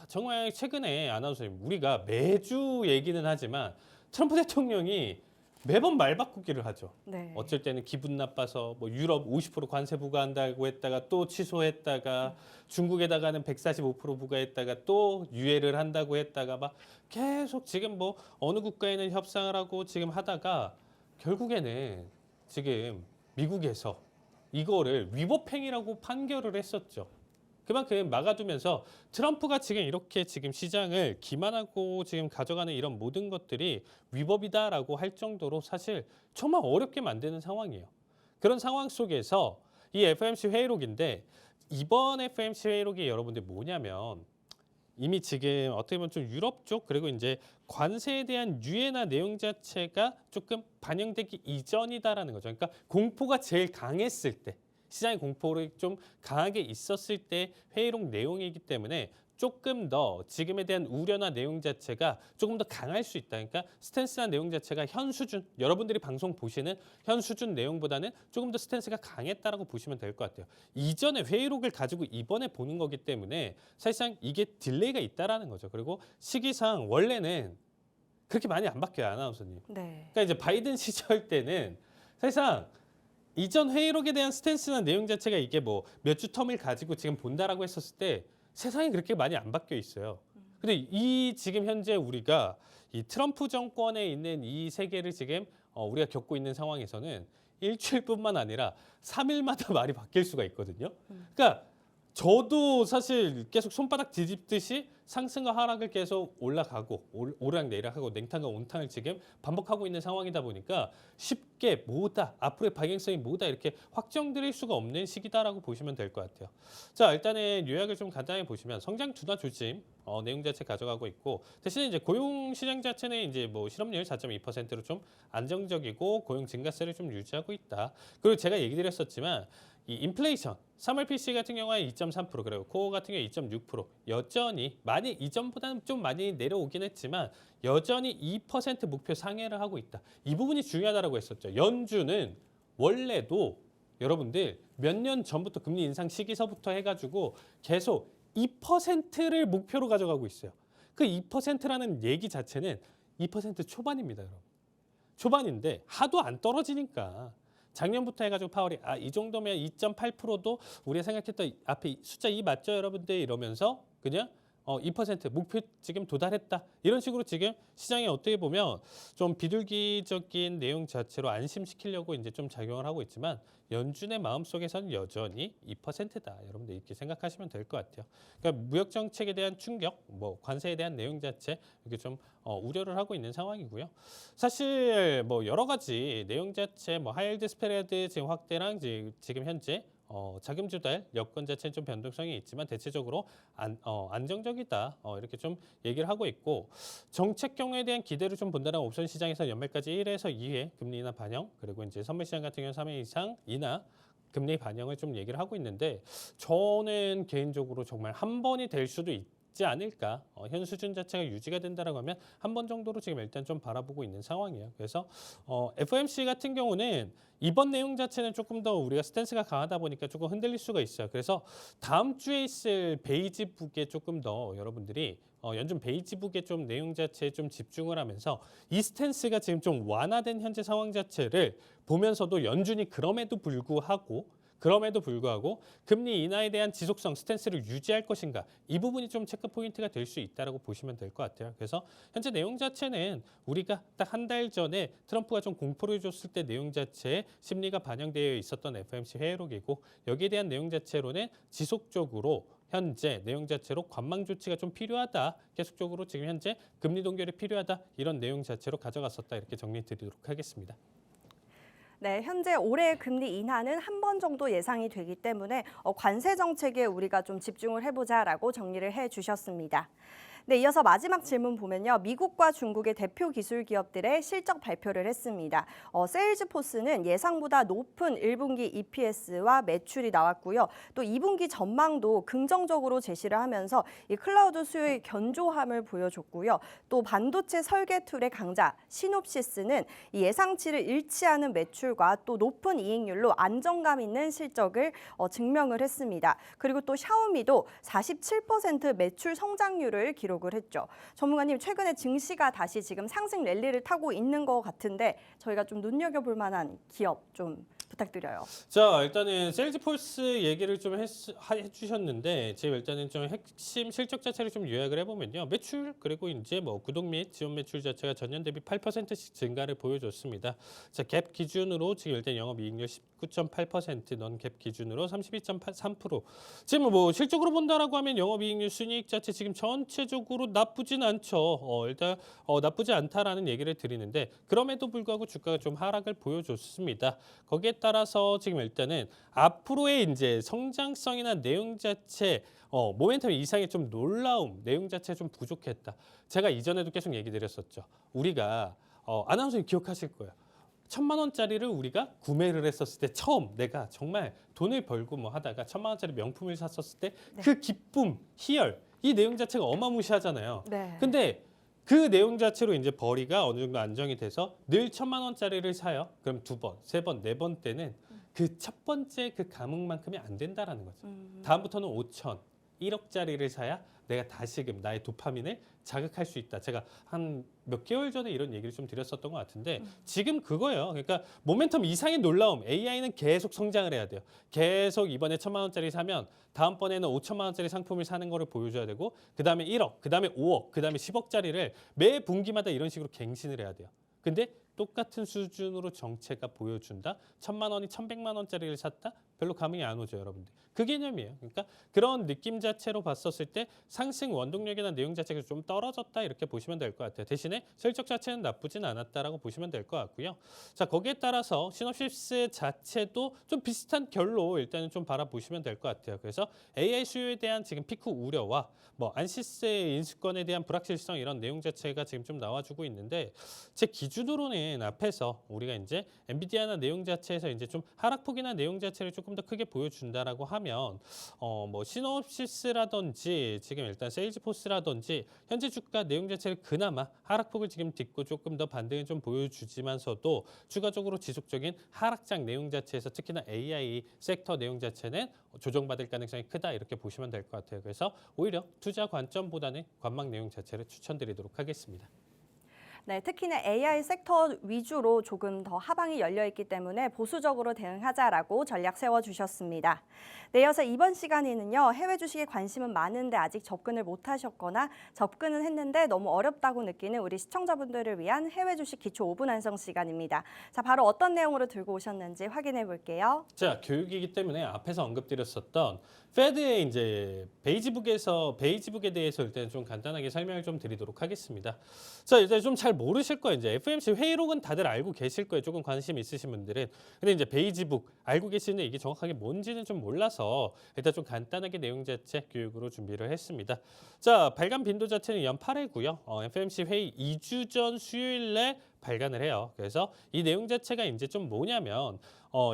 Speaker 2: 정말 최근에 아나운서님 우리가 매주 얘기는 하지만 트럼프 대통령이 매번 말 바꾸기를 하죠.
Speaker 1: 네.
Speaker 2: 어쩔 때는 기분 나빠서 뭐 유럽 50% 관세 부과한다고 했다가 또 취소했다가 중국에다가는 145% 부과했다가 또 유예를 한다고 했다가 막 계속 지금 뭐 어느 국가에는 협상을 하고 지금 하다가 결국에는 지금 미국에서 이거를 위법행위라고 판결을 했었죠. 그만큼 막아두면서 트럼프가 지금 이렇게 지금 시장을 기만하고 지금 가져가는 이런 모든 것들이 위법이다라고 할 정도로 사실 정말 어렵게 만드는 상황이에요. 그런 상황 속에서 이 FOMC 회의록인데 이번 FOMC 회의록이 여러분들 뭐냐면 이미 지금 어떻게 보면 좀 유럽 쪽 그리고 이제 관세에 대한 유예나 내용 자체가 조금 반영되기 이전이다라는 거죠. 그러니까 공포가 제일 강했을 때 시장의 공포를 좀 강하게 있었을 때 회의록 내용이기 때문에 조금 더 지금에 대한 우려나 내용 자체가 조금 더 강할 수 있다. 그러니까 스탠스나 내용 자체가 현 수준, 여러분들이 방송 보시는 현 수준 내용보다는 조금 더 스탠스가 강했다라고 보시면 될 것 같아요. 이전에 회의록을 가지고 이번에 보는 거기 때문에 사실상 이게 딜레이가 있다라는 거죠. 그리고 시기상 원래는 그렇게 많이 안 바뀌어요, 아나운서님.
Speaker 1: 네.
Speaker 2: 그러니까 이제 바이든 시절 때는 사실상 이전 회의록에 대한 스탠스나 내용 자체가 이게 뭐 몇 주 텀을 가지고 지금 본다라고 했었을 때 세상이 그렇게 많이 안 바뀌어 있어요. 근데 이 지금 현재 우리가 이 트럼프 정권에 있는 이 세계를 지금 우리가 겪고 있는 상황에서는 일주일뿐만 아니라 3일마다 말이 바뀔 수가 있거든요. 그러니까 저도 사실 계속 손바닥 뒤집듯이 상승과 하락을 계속 올라가고 오르락 내리락 하고 냉탕과 온탕을 지금 반복하고 있는 상황이다 보니까 쉽게 뭐다 앞으로의 방향성이 뭐다 이렇게 확정드릴 수가 없는 시기다라고 보시면 될 것 같아요. 자, 일단은 요약을 좀 간단히 보시면 성장 둔화 조짐 내용 자체 가져가고 있고 대신에 이제 고용 시장 자체는 이제 뭐 실업률 4.2%로 좀 안정적이고 고용 증가세를 좀 유지하고 있다. 그리고 제가 얘기 드렸었지만 이 인플레이션 3월 PC 같은 경우에 2.3% 그리고 코어 같은 경우에 2.6% 여전히 많이 이전보다는 좀 많이 내려오긴 했지만 여전히 2% 목표 상회를 하고 있다. 이 부분이 중요하다고 했었죠. 연준은 원래도 여러분들 몇 년 전부터 금리 인상 시기서부터 해가지고 계속 2%를 목표로 가져가고 있어요. 그 2%라는 얘기 자체는 2% 초반입니다, 여러분. 초반인데 하도 안 떨어지니까 작년부터 해가지고 파월이 이 정도면 2.8%도 우리가 생각했던 앞에 숫자 2 맞죠 여러분들 이러면서 그냥 2% 목표 지금 도달했다 이런 식으로 지금 시장에 어떻게 보면 좀 비둘기적인 내용 자체로 안심시키려고 이제 좀 작용을 하고 있지만 연준의 마음속에서는 여전히 2%다 여러분들 이렇게 생각하시면 될 것 같아요. 그러니까 무역 정책에 대한 충격, 뭐 관세에 대한 내용 자체 이렇게 좀 우려를 하고 있는 상황이고요. 사실 뭐 여러 가지 내용 자체, 뭐 하이힐드 스프레드 지금 확대랑 지금 현재 자금 조달 여건 자체는 좀 변동성이 있지만 대체적으로 안정적이다 이렇게 좀 얘기를 하고 있고 정책 경우에 대한 기대를 좀 본다는 옵션 시장에서 연말까지 1에서 2회 금리 인하 반영 그리고 이제 선물 시장 같은 경우는 3회 이상 인하 금리 반영을 좀 얘기를 하고 있는데 저는 개인적으로 정말 한 번이 될 수도 있지 않을까 현 수준 자체가 유지가 된다라고 하면 한 번 정도로 지금 일단 좀 바라보고 있는 상황이에요. 그래서 FOMC 같은 경우는 이번 내용 자체는 조금 더 우리가 스탠스가 강하다 보니까 조금 흔들릴 수가 있어요. 그래서 다음 주에 있을 베이지북에 조금 더 여러분들이 연준 베이지북의 좀 내용 자체에 좀 집중을 하면서 이 스탠스가 지금 좀 완화된 현재 상황 자체를 보면서도 연준이 그럼에도 불구하고 금리 인하에 대한 지속성 스탠스를 유지할 것인가 이 부분이 좀 체크 포인트가 될 수 있다라고 보시면 될 것 같아요. 그래서 현재 내용 자체는 우리가 딱 한 달 전에 트럼프가 좀 공포를 줬을 때 내용 자체에 심리가 반영되어 있었던 FOMC 회의록이고 여기에 대한 내용 자체로는 지속적으로 현재 내용 자체로 관망 조치가 좀 필요하다. 계속적으로 지금 현재 금리 동결이 필요하다. 이런 내용 자체로 가져갔었다. 이렇게 정리 드리도록 하겠습니다.
Speaker 1: 네, 현재 올해 금리 인하는 한 번 정도 예상이 되기 때문에 관세 정책에 우리가 좀 집중을 해보자라고 정리를 해주셨습니다. 네, 이어서 마지막 질문 보면요. 미국과 중국의 대표 기술 기업들의 실적 발표를 했습니다. 세일즈포스는 예상보다 높은 1분기 EPS와 매출이 나왔고요. 또 2분기 전망도 긍정적으로 제시를 하면서 이 클라우드 수요의 견조함을 보여줬고요. 또 반도체 설계 툴의 강자 시놉시스는 이 예상치를 일치하는 매출과 또 높은 이익률로 안정감 있는 실적을 증명을 했습니다. 그리고 또 샤오미도 47% 매출 성장률을 기록을 했죠. 전문가님, 최근에 증시가 다시 지금 상승 랠리를 타고 있는 것 같은데 저희가 좀 눈여겨볼 만한 기업 좀 부탁드려요.
Speaker 2: 자, 일단은 세일즈포스 얘기를 좀 해주셨는데 제가 일단은 좀 핵심 실적 자체를 좀 요약을 해보면요. 매출 그리고 이제 뭐 구독 및 지원 매출 자체가 전년 대비 8%씩 증가를 보여줬습니다. 자, 갭 기준으로 지금 일단 영업이익률 19.8%, 넌갭 기준으로 32.3%. 지금 뭐 실적으로 본다라고 하면 영업이익률 순이익 자체 지금 전체적으로 나쁘진 않죠. 일단 나쁘지 않다라는 얘기를 드리는데 그럼에도 불구하고 주가가 좀 하락을 보여줬습니다. 거기에 따라서 지금 일단은 앞으로의 이제 성장성이나 내용 자체 모멘텀 이상의 좀 놀라움 내용 자체 좀 부족했다. 제가 이전에도 계속 얘기 드렸었죠. 우리가 아나운서님 기억하실 거예요. 1,000만 원짜리를 우리가 구매를 했었을 때 처음 내가 정말 돈을 벌고 뭐 하다가 1,000만 원짜리 명품을 샀었을 때 그 기쁨, 희열 이 내용 자체가 어마무시하잖아요.
Speaker 1: 네.
Speaker 2: 근데 그 내용 자체로 이제 벌이가 어느 정도 안정이 돼서 늘 1,000만 원짜리를 사요. 그럼 2번, 3번, 4번 때는 그 첫 번째 그 감흥만큼이 안 된다라는 거죠. 다음부터는 5천, 1억짜리를 사야 내가 다시금 나의 도파민을 자극할 수 있다. 제가 한 몇 개월 전에 이런 얘기를 좀 드렸었던 것 같은데 지금 그거예요. 그러니까 모멘텀 이상의 놀라움. AI는 계속 성장을 해야 돼요. 계속 이번에 1,000만 원짜리 사면 다음번에는 5천만 원짜리 상품을 사는 거를 보여줘야 되고 그다음에 1억, 그다음에 5억, 그다음에 10억짜리를 매 분기마다 이런 식으로 갱신을 해야 돼요. 근데 똑같은 수준으로 정체가 보여준다. 1,000만 원이 1,100만 원짜리를 샀다. 별로 감흥이 안 오죠, 여러분들. 그 개념이에요. 그러니까 그런 느낌 자체로 봤었을 때 상승 원동력이나 내용 자체가 좀 떨어졌다 이렇게 보시면 될 것 같아요. 대신에 실적 자체는 나쁘진 않았다라고 보시면 될 것 같고요. 자, 거기에 따라서 시놉시스 자체도 좀 비슷한 결로 일단은 좀 바라보시면 될 것 같아요. 그래서 AI 수요에 대한 지금 피크 우려와 뭐 안시스의 인수권에 대한 불확실성 이런 내용 자체가 지금 좀 나와주고 있는데 제 기준으로는 앞에서 우리가 이제 엔비디아나 내용 자체에서 이제 좀 하락폭이나 내용 자체를 조금 더 크게 보여준다라고 하면 뭐 시놉시스라든지 지금 일단 세일즈포스라든지 현재 주가 내용 자체를 그나마 하락폭을 지금 딛고 조금 더 반등을 좀 보여주지만서도 추가적으로 지속적인 하락장 내용 자체에서 특히나 AI 섹터 내용 자체는 조정받을 가능성이 크다 이렇게 보시면 될 것 같아요. 그래서 오히려 투자 관점보다는 관망 내용 자체를 추천드리도록 하겠습니다.
Speaker 1: 네, 특히나 AI 섹터 위주로 조금 더 하방이 열려 있기 때문에 보수적으로 대응하자라고 전략 세워주셨습니다. 네, 이어서 이번 시간에는요. 해외 주식에 관심은 많은데 아직 접근을 못하셨거나 접근은 했는데 너무 어렵다고 느끼는 우리 시청자분들을 위한 해외 주식 기초 5분 완성 시간입니다. 자, 바로 어떤 내용으로 들고 오셨는지 확인해 볼게요.
Speaker 2: 자, 교육이기 때문에 앞에서 언급드렸었던 페드의 이제 베이지북에 대해서 일단 좀 간단하게 설명을 좀 드리도록 하겠습니다. 자, 일단 좀 잘 모르실 거예요. 이제 FOMC 회의록은 다들 알고 계실 거예요. 조금 관심 있으신 분들은. 근데 이제 베이지북 알고 계시는데 이게 정확하게 뭔지는 좀 몰라서 일단 좀 간단하게 내용 자체 교육으로 준비를 했습니다. 자, 발간 빈도 자체는 연 8회고요. FOMC 회의 2주 전 수요일 날 발간을 해요. 그래서 이 내용 자체가 이제 좀 뭐냐면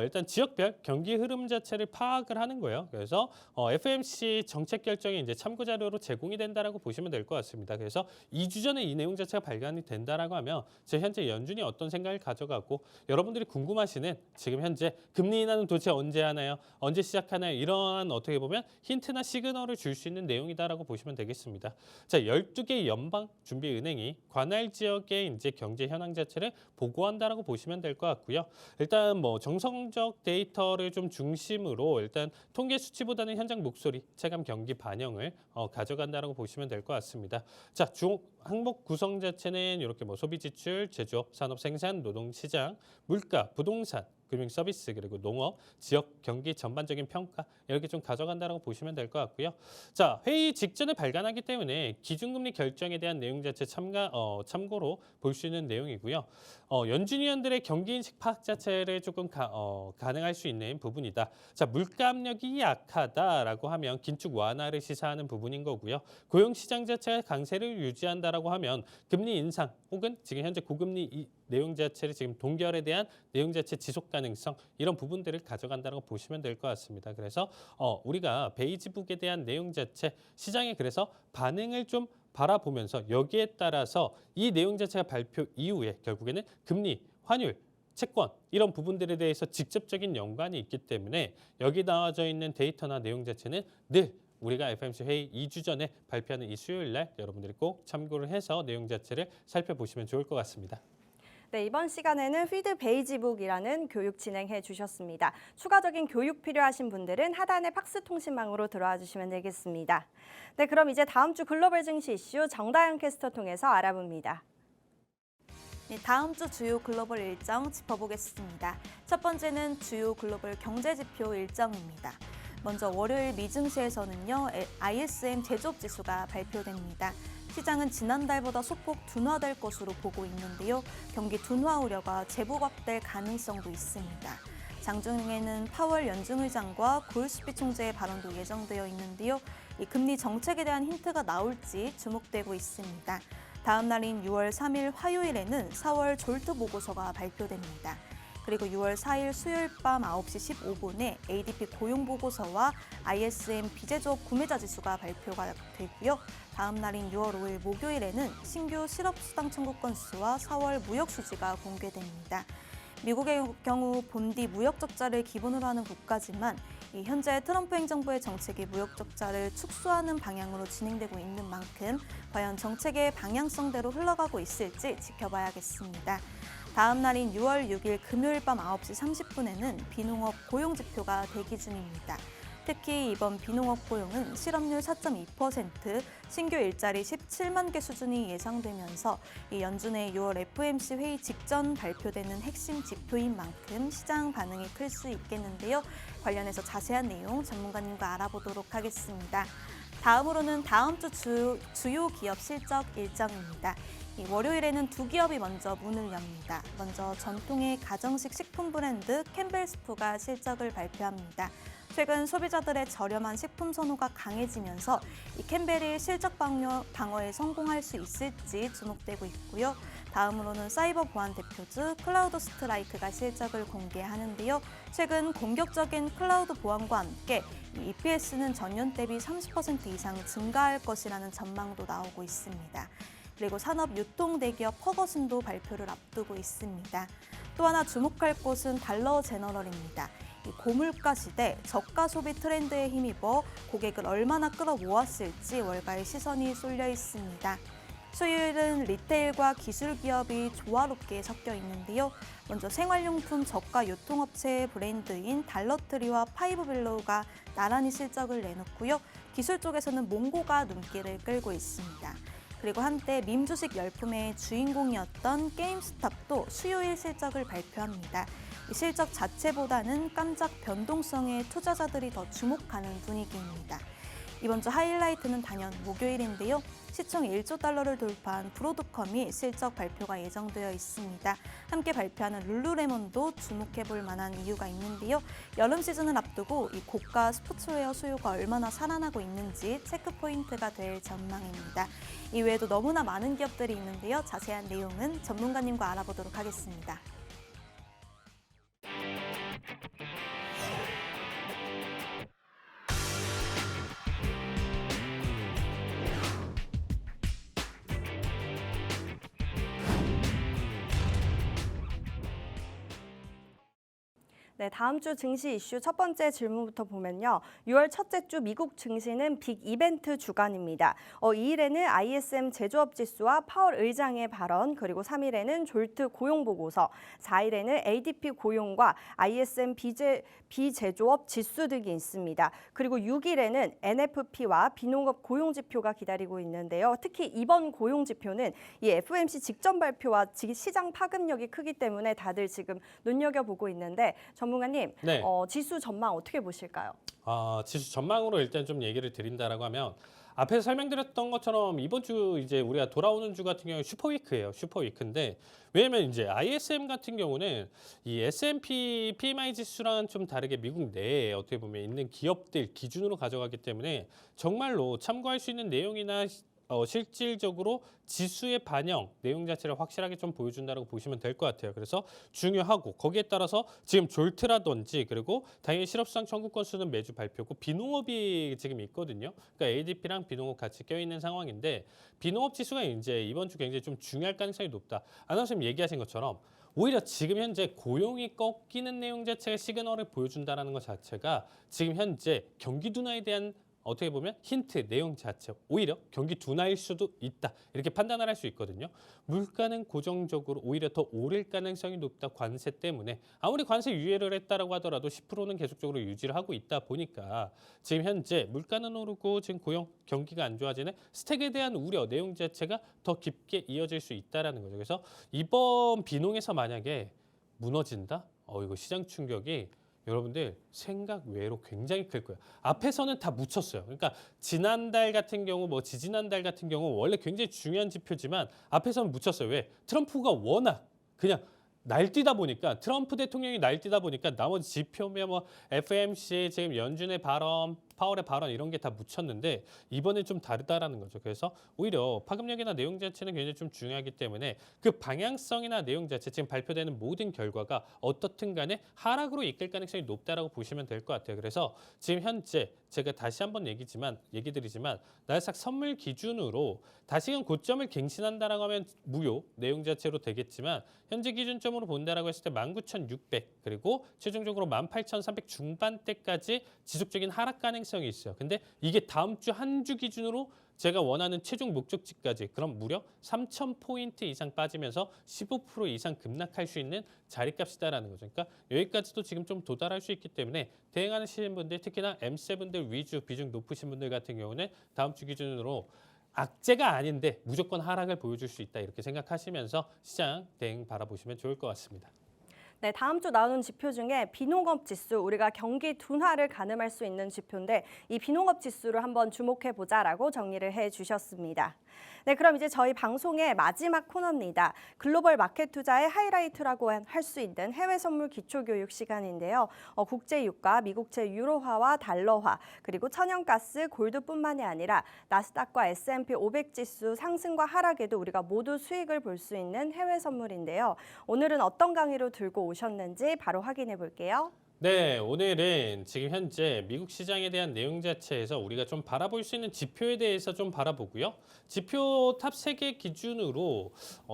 Speaker 2: 일단 지역별 경기 흐름 자체를 파악을 하는 거예요. 그래서 FOMC 정책 결정이 이제 참고 자료로 제공이 된다라고 보시면 될 것 같습니다. 그래서 2주 전에 이 내용 자체가 발간이 된다라고 하면 제 현재 연준이 어떤 생각을 가져가고 여러분들이 궁금하시는 지금 현재 금리 인하는 도대체 언제 하나요? 언제 시작하나요? 이러한 어떻게 보면 힌트나 시그널을 줄 수 있는 내용이다라고 보시면 되겠습니다. 자, 12개 연방 준비 은행이 관할 지역의 이제 경제 현황 자체를 보고한다라고 보시면 될 것 같고요. 일단 뭐 정성적 데이터를 좀 중심으로 일단 통계 수치보다는 현장 목소리, 체감 경기 반영을 가져간다라고 보시면 될 것 같습니다. 자, 항목 구성 자체는 이렇게 뭐 소비 지출, 제조업, 산업 생산, 노동 시장, 물가, 부동산 금융 서비스 그리고 농업, 지역 경기 전반적인 평가 이렇게 좀 가져간다라고 보시면 될 것 같고요. 자, 회의 직전에 발간하기 때문에 기준금리 결정에 대한 내용 자체 참고로 볼 수 있는 내용이고요. 연준위원들의 경기인식 파악 자체를 조금 가능할 수 있는 부분이다. 자, 물가 압력이 약하다라고 하면 긴축 완화를 시사하는 부분인 거고요. 고용시장 자체가 강세를 유지한다라고 하면 금리 인상 혹은 지금 현재 고금리 내용 자체를 지금 동결에 대한 내용 자체 지속 가능성 이런 부분들을 가져간다고 보시면 될 것 같습니다. 그래서 우리가 베이지북에 대한 내용 자체 시장에 그래서 반응을 좀 바라보면서 여기에 따라서 이 내용 자체가 발표 이후에 결국에는 금리, 환율, 채권 이런 부분들에 대해서 직접적인 연관이 있기 때문에 여기 나와져 있는 데이터나 내용 자체는 늘 우리가 FOMC 회의 2주 전에 발표하는 이 수요일 날 여러분들이 꼭 참고를 해서 내용 자체를 살펴보시면 좋을 것 같습니다.
Speaker 1: 네, 이번 시간에는 피드 베이지북이라는 교육 진행해 주셨습니다. 추가적인 교육 필요하신 분들은 하단의 팍스 통신망으로 들어와 주시면 되겠습니다. 네, 그럼 이제 다음 주 글로벌 증시 이슈 정다영 캐스터 통해서 알아봅니다.
Speaker 3: 네, 다음 주 주요 글로벌 일정 짚어보겠습니다. 첫 번째는 주요 글로벌 경제 지표 일정입니다. 먼저 월요일 미증시에서는요, ISM 제조업 지수가 발표됩니다. 시장은 지난달보다 소폭 둔화될 것으로 보고 있는데요. 경기 둔화 우려가 제법 확대될 가능성도 있습니다. 장중에는 파월 연준의장과 고일스피 총재의 발언도 예정되어 있는데요. 이 금리 정책에 대한 힌트가 나올지 주목되고 있습니다. 다음 날인 6월 3일 화요일에는 4월 졸트 보고서가 발표됩니다. 그리고 6월 4일 수요일 밤 9시 15분에 ADP 고용 보고서와 ISM 비제조업 구매자 지수가 발표가 되고요. 다음 날인 6월 5일 목요일에는 신규 실업수당 청구 건수와 4월 무역 수지가 공개됩니다. 미국의 경우 본디 무역 적자를 기본으로 하는 국가지만 현재 트럼프 행정부의 정책이 무역 적자를 축소하는 방향으로 진행되고 있는 만큼 과연 정책의 방향성대로 흘러가고 있을지 지켜봐야겠습니다. 다음 날인 6월 6일 금요일 밤 9시 30분에는 비농업 고용 지표가 대기 중입니다. 특히 이번 비농업 고용은 실업률 4.2%, 신규 일자리 17만 개 수준이 예상되면서 이 연준의 6월 FOMC 회의 직전 발표되는 핵심 지표인 만큼 시장 반응이 클 수 있겠는데요. 관련해서 자세한 내용 전문가님과 알아보도록 하겠습니다. 다음으로는 다음 주 주요 기업 실적 일정입니다. 월요일에는 두 기업이 먼저 문을 엽니다. 먼저 전통의 가정식 식품 브랜드 캠벨스프가 실적을 발표합니다. 최근 소비자들의 저렴한 식품 선호가 강해지면서 이 캠벨이 실적 방어에 성공할 수 있을지 주목되고 있고요. 다음으로는 사이버 보안 대표주 클라우드 스트라이크가 실적을 공개하는데요. 최근 공격적인 클라우드 보안과 함께 EPS는 전년 대비 30% 이상 증가할 것이라는 전망도 나오고 있습니다. 그리고 산업 유통 대기업 퍼거슨도 발표를 앞두고 있습니다. 또 하나 주목할 곳은 달러 제너럴입니다. 고물가 시대 저가 소비 트렌드에 힘입어 고객을 얼마나 끌어모았을지 월가의 시선이 쏠려 있습니다. 수요일은 리테일과 기술 기업이 조화롭게 섞여 있는데요. 먼저 생활용품 저가 유통업체 브랜드인 달러트리와 파이브빌로우가 나란히 실적을 내놓고요. 기술 쪽에서는 몽고가 눈길을 끌고 있습니다. 그리고 한때 밈 주식 열풍의 주인공이었던 게임스탑도 수요일 실적을 발표합니다. 이 실적 자체보다는 깜짝 변동성에 투자자들이 더 주목하는 분위기입니다. 이번 주 하이라이트는 단연 목요일인데요. 시총 1조 달러를 돌파한 브로드컴이 실적 발표가 예정되어 있습니다. 함께 발표하는 룰루레몬도 주목해볼 만한 이유가 있는데요. 여름 시즌을 앞두고 이 고가 스포츠웨어 수요가 얼마나 살아나고 있는지 체크 포인트가 될 전망입니다. 이외에도 너무나 많은 기업들이 있는데요. 자세한 내용은 전문가님과 알아보도록 하겠습니다.
Speaker 1: 네, 다음 주 증시 이슈 첫 번째 질문부터 보면요. 6월 첫째 주 미국 증시는 빅 이벤트 주간입니다. 2일에는 ISM 제조업 지수와 파월 의장의 발언, 그리고 3일에는 졸트 고용 보고서, 4일에는 ADP 고용과 ISM 비제조업 지수 등이 있습니다. 그리고 6일에는 NFP와 비농업 고용 지표가 기다리고 있는데요. 특히 이번 고용 지표는 이 FOMC 직전 발표와 시장 파급력이 크기 때문에 다들 지금 눈여겨보고 있는데 전문가님,
Speaker 2: 네.
Speaker 1: 지수 전망 어떻게 보실까요?
Speaker 2: 지수 전망으로 일단 좀 얘기를 드린다라고 하면 앞에서 설명드렸던 것처럼 이번 주 이제 우리가 돌아오는 주 같은 경우는 슈퍼위크예요. 슈퍼위크인데 왜냐면 이제 ISM 같은 경우는 이 S&P PMI 지수랑 좀 다르게 미국 내에 어떻게 보면 있는 기업들 기준으로 가져가기 때문에 정말로 참고할 수 있는 내용이나 실질적으로 지수의 반영 내용 자체를 확실하게 좀 보여준다고 보시면 될 것 같아요. 그래서 중요하고 거기에 따라서 지금 졸트라든지 그리고 당연히 실업수당 청구 건수는 매주 발표고 비농업이 지금 있거든요. 그러니까 ADP랑 비농업 같이 껴있는 상황인데 비농업 지수가 이제 이번 주 굉장히 좀 중요할 가능성이 높다. 아나운서님 얘기하신 것처럼 오히려 지금 현재 고용이 꺾이는 내용 자체가 시그널을 보여준다는 것 자체가 지금 현재 경기 둔화에 대한 어떻게 보면 힌트 내용 자체 오히려 경기 둔화일 수도 있다 이렇게 판단을 할 수 있거든요. 물가는 고정적으로 오히려 더 오를 가능성이 높다. 관세 때문에 아무리 관세 유예를 했다라고 하더라도 10%는 계속적으로 유지를 하고 있다 보니까 지금 현재 물가는 오르고 지금 고용 경기가 안 좋아지는 스택에 대한 우려 내용 자체가 더 깊게 이어질 수 있다라는 거죠. 그래서 이번 비농에서 만약에 무너진다? 이거 시장 충격이 여러분들 생각 외로 굉장히 클 거예요. 앞에서는 다 묻혔어요. 그러니까 지난달 같은 경우 지지난달 같은 경우 원래 굉장히 중요한 지표지만 앞에서는 묻혔어요. 왜? 트럼프가 워낙 그냥 날뛰다 보니까 트럼프 대통령이 날뛰다 보니까 나머지 지표면 FOMC 지금 연준의 발언, 파월의 발언 이런 게 다 묻혔는데 이번엔 좀 다르다라는 거죠. 그래서 오히려 파급력이나 내용 자체는 굉장히 좀 중요하기 때문에 그 방향성이나 내용 자체 지금 발표되는 모든 결과가 어떻든 간에 하락으로 이끌 가능성이 높다라고 보시면 될 것 같아요. 그래서 지금 현재 제가 다시 한번 얘기 드리지만 나스닥 선물 기준으로 다시금 고점을 갱신한다라고 하면 무효 내용 자체로 되겠지만 현재 기준점으로 본다라고 했을 때 19,600 그리고 최종적으로 18,300 중반대까지 지속적인 하락 가능성이 있어요. 근데 이게 다음 주 한 주 기준으로 제가 원하는 최종 목적지까지 그럼 무려 3,000포인트 이상 빠지면서 15% 이상 급락할 수 있는 자리값이다라는 거죠. 그러니까 여기까지도 지금 좀 도달할 수 있기 때문에 대응하시는 분들 특히나 M7들 위주 비중 높으신 분들 같은 경우는 다음 주 기준으로 악재가 아닌데 무조건 하락을 보여줄 수 있다 이렇게 생각하시면서 시장 대응 바라보시면 좋을 것 같습니다.
Speaker 1: 네, 다음 주 나오는 지표 중에 비농업 지수, 우리가 경기 둔화를 가늠할 수 있는 지표인데 이 비농업 지수를 한번 주목해 보자라고 정리를 해 주셨습니다. 네, 그럼 이제 저희 방송의 마지막 코너입니다. 글로벌 마켓 투자의 하이라이트라고 할 수 있는 해외 선물 기초 교육 시간인데요. 국제 유가, 미국채 유로화와 달러화, 그리고 천연가스, 골드뿐만이 아니라 나스닥과 S&P 500 지수 상승과 하락에도 우리가 모두 수익을 볼 수 있는 해외 선물인데요. 오늘은 어떤 강의로 들고 오셨는지 바로 확인해 볼게요.
Speaker 2: 네, 오늘은 지금 현재 미국 시장에 대한 내용 자체에서 우리가 좀 바라볼 수 있는 지표에 대해서 좀 바라보고요. 지표 탑 3개 기준으로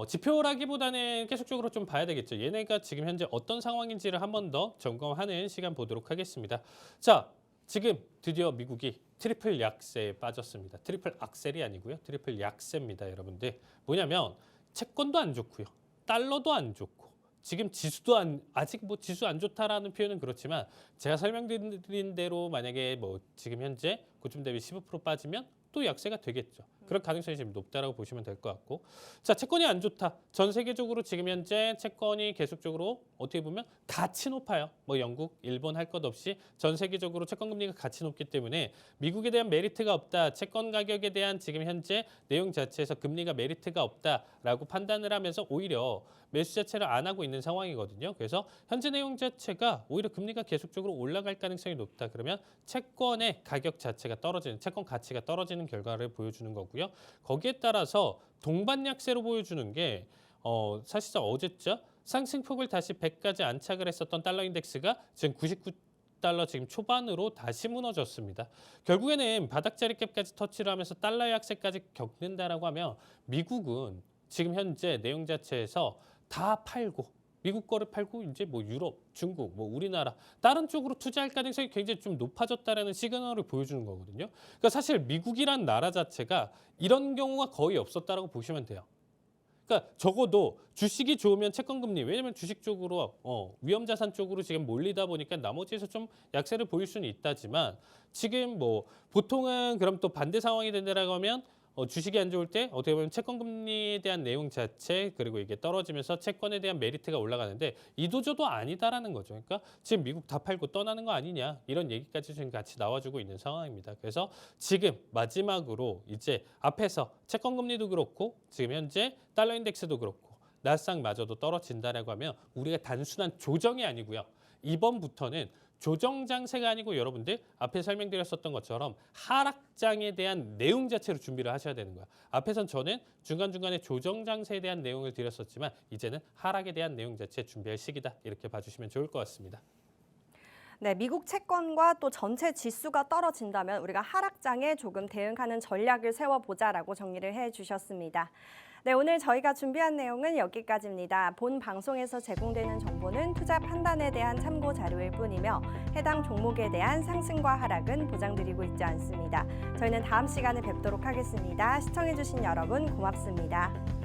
Speaker 2: 지표라기보다는 계속적으로 좀 봐야 되겠죠. 얘네가 지금 현재 어떤 상황인지를 한 번 더 점검하는 시간 보도록 하겠습니다. 자, 지금 드디어 미국이 트리플 약세에 빠졌습니다. 트리플 악셀이 아니고요. 트리플 약세입니다, 여러분들. 뭐냐면 채권도 안 좋고요. 달러도 안 좋고 지금 지수도 아직 지수 안 좋다라는 표현은 그렇지만 제가 설명드린 대로 만약에 지금 현재 고점 대비 15% 빠지면 또 약세가 되겠죠. 그럴 가능성이 지금 높다라고 보시면 될 것 같고, 자, 채권이 안 좋다. 전 세계적으로 지금 현재 채권이 계속적으로 어떻게 보면 가치 높아요. 영국, 일본 할 것 없이 전 세계적으로 채권 금리가 가치 높기 때문에 미국에 대한 메리트가 없다. 채권 가격에 대한 지금 현재 내용 자체에서 금리가 메리트가 없다라고 판단을 하면서 오히려 매수 자체를 안 하고 있는 상황이거든요. 그래서 현재 내용 자체가 오히려 금리가 계속적으로 올라갈 가능성이 높다. 그러면 채권의 가격 자체가 떨어지는, 채권 가치가 떨어지는 결과를 보여주는 거고요. 거기에 따라서 동반 약세로 보여주는 게 사실상 어제죠. 상승폭을 다시 100까지 안착을 했었던 달러 인덱스가 지금 99달러 지금 초반으로 다시 무너졌습니다. 결국에는 바닥자리 캡까지 터치를 하면서 달러 약세까지 겪는다라고 하면 미국은 지금 현재 내용 자체에서 다 팔고 미국 거를 팔고 이제 뭐 유럽, 중국, 뭐 우리나라 다른 쪽으로 투자할 가능성이 굉장히 좀 높아졌다라는 시그널을 보여주는 거거든요. 그러니까 사실 미국이란 나라 자체가 이런 경우가 거의 없었다라고 보시면 돼요. 그러니까 적어도 주식이 좋으면 채권금리, 왜냐하면 주식 쪽으로 위험자산 쪽으로 지금 몰리다 보니까 나머지에서 좀 약세를 보일 수는 있다지만 지금 뭐 보통은 그럼 또 반대 상황이 된다라고 하면 주식이 안 좋을 때 어떻게 보면 채권금리에 대한 내용 자체 그리고 이게 떨어지면서 채권에 대한 메리트가 올라가는데 이도저도 아니다라는 거죠. 그러니까 지금 미국 다 팔고 떠나는 거 아니냐 이런 얘기까지 지금 같이 나와주고 있는 상황입니다. 그래서 지금 마지막으로 이제 앞에서 채권금리도 그렇고 지금 현재 달러 인덱스도 그렇고 나스닥마저도 떨어진다라고 하면 우리가 단순한 조정이 아니고요. 이번부터는 조정 장세가 아니고 여러분들 앞에 설명드렸었던 것처럼 하락장에 대한 내용 자체로 준비를 하셔야 되는 거야. 앞에선 저는 중간중간에 조정 장세에 대한 내용을 드렸었지만 이제는 하락에 대한 내용 자체 준비할 시기다. 이렇게 봐주시면 좋을 것 같습니다.
Speaker 1: 네, 미국 채권과 또 전체 지수가 떨어진다면 우리가 하락장에 조금 대응하는 전략을 세워보자라고 정리를 해주셨습니다. 네, 오늘 저희가 준비한 내용은 여기까지입니다. 본 방송에서 제공되는 정보는 투자 판단에 대한 참고 자료일 뿐이며 해당 종목에 대한 상승과 하락은 보장드리고 있지 않습니다. 저희는 다음 시간에 뵙도록 하겠습니다. 시청해주신 여러분 고맙습니다.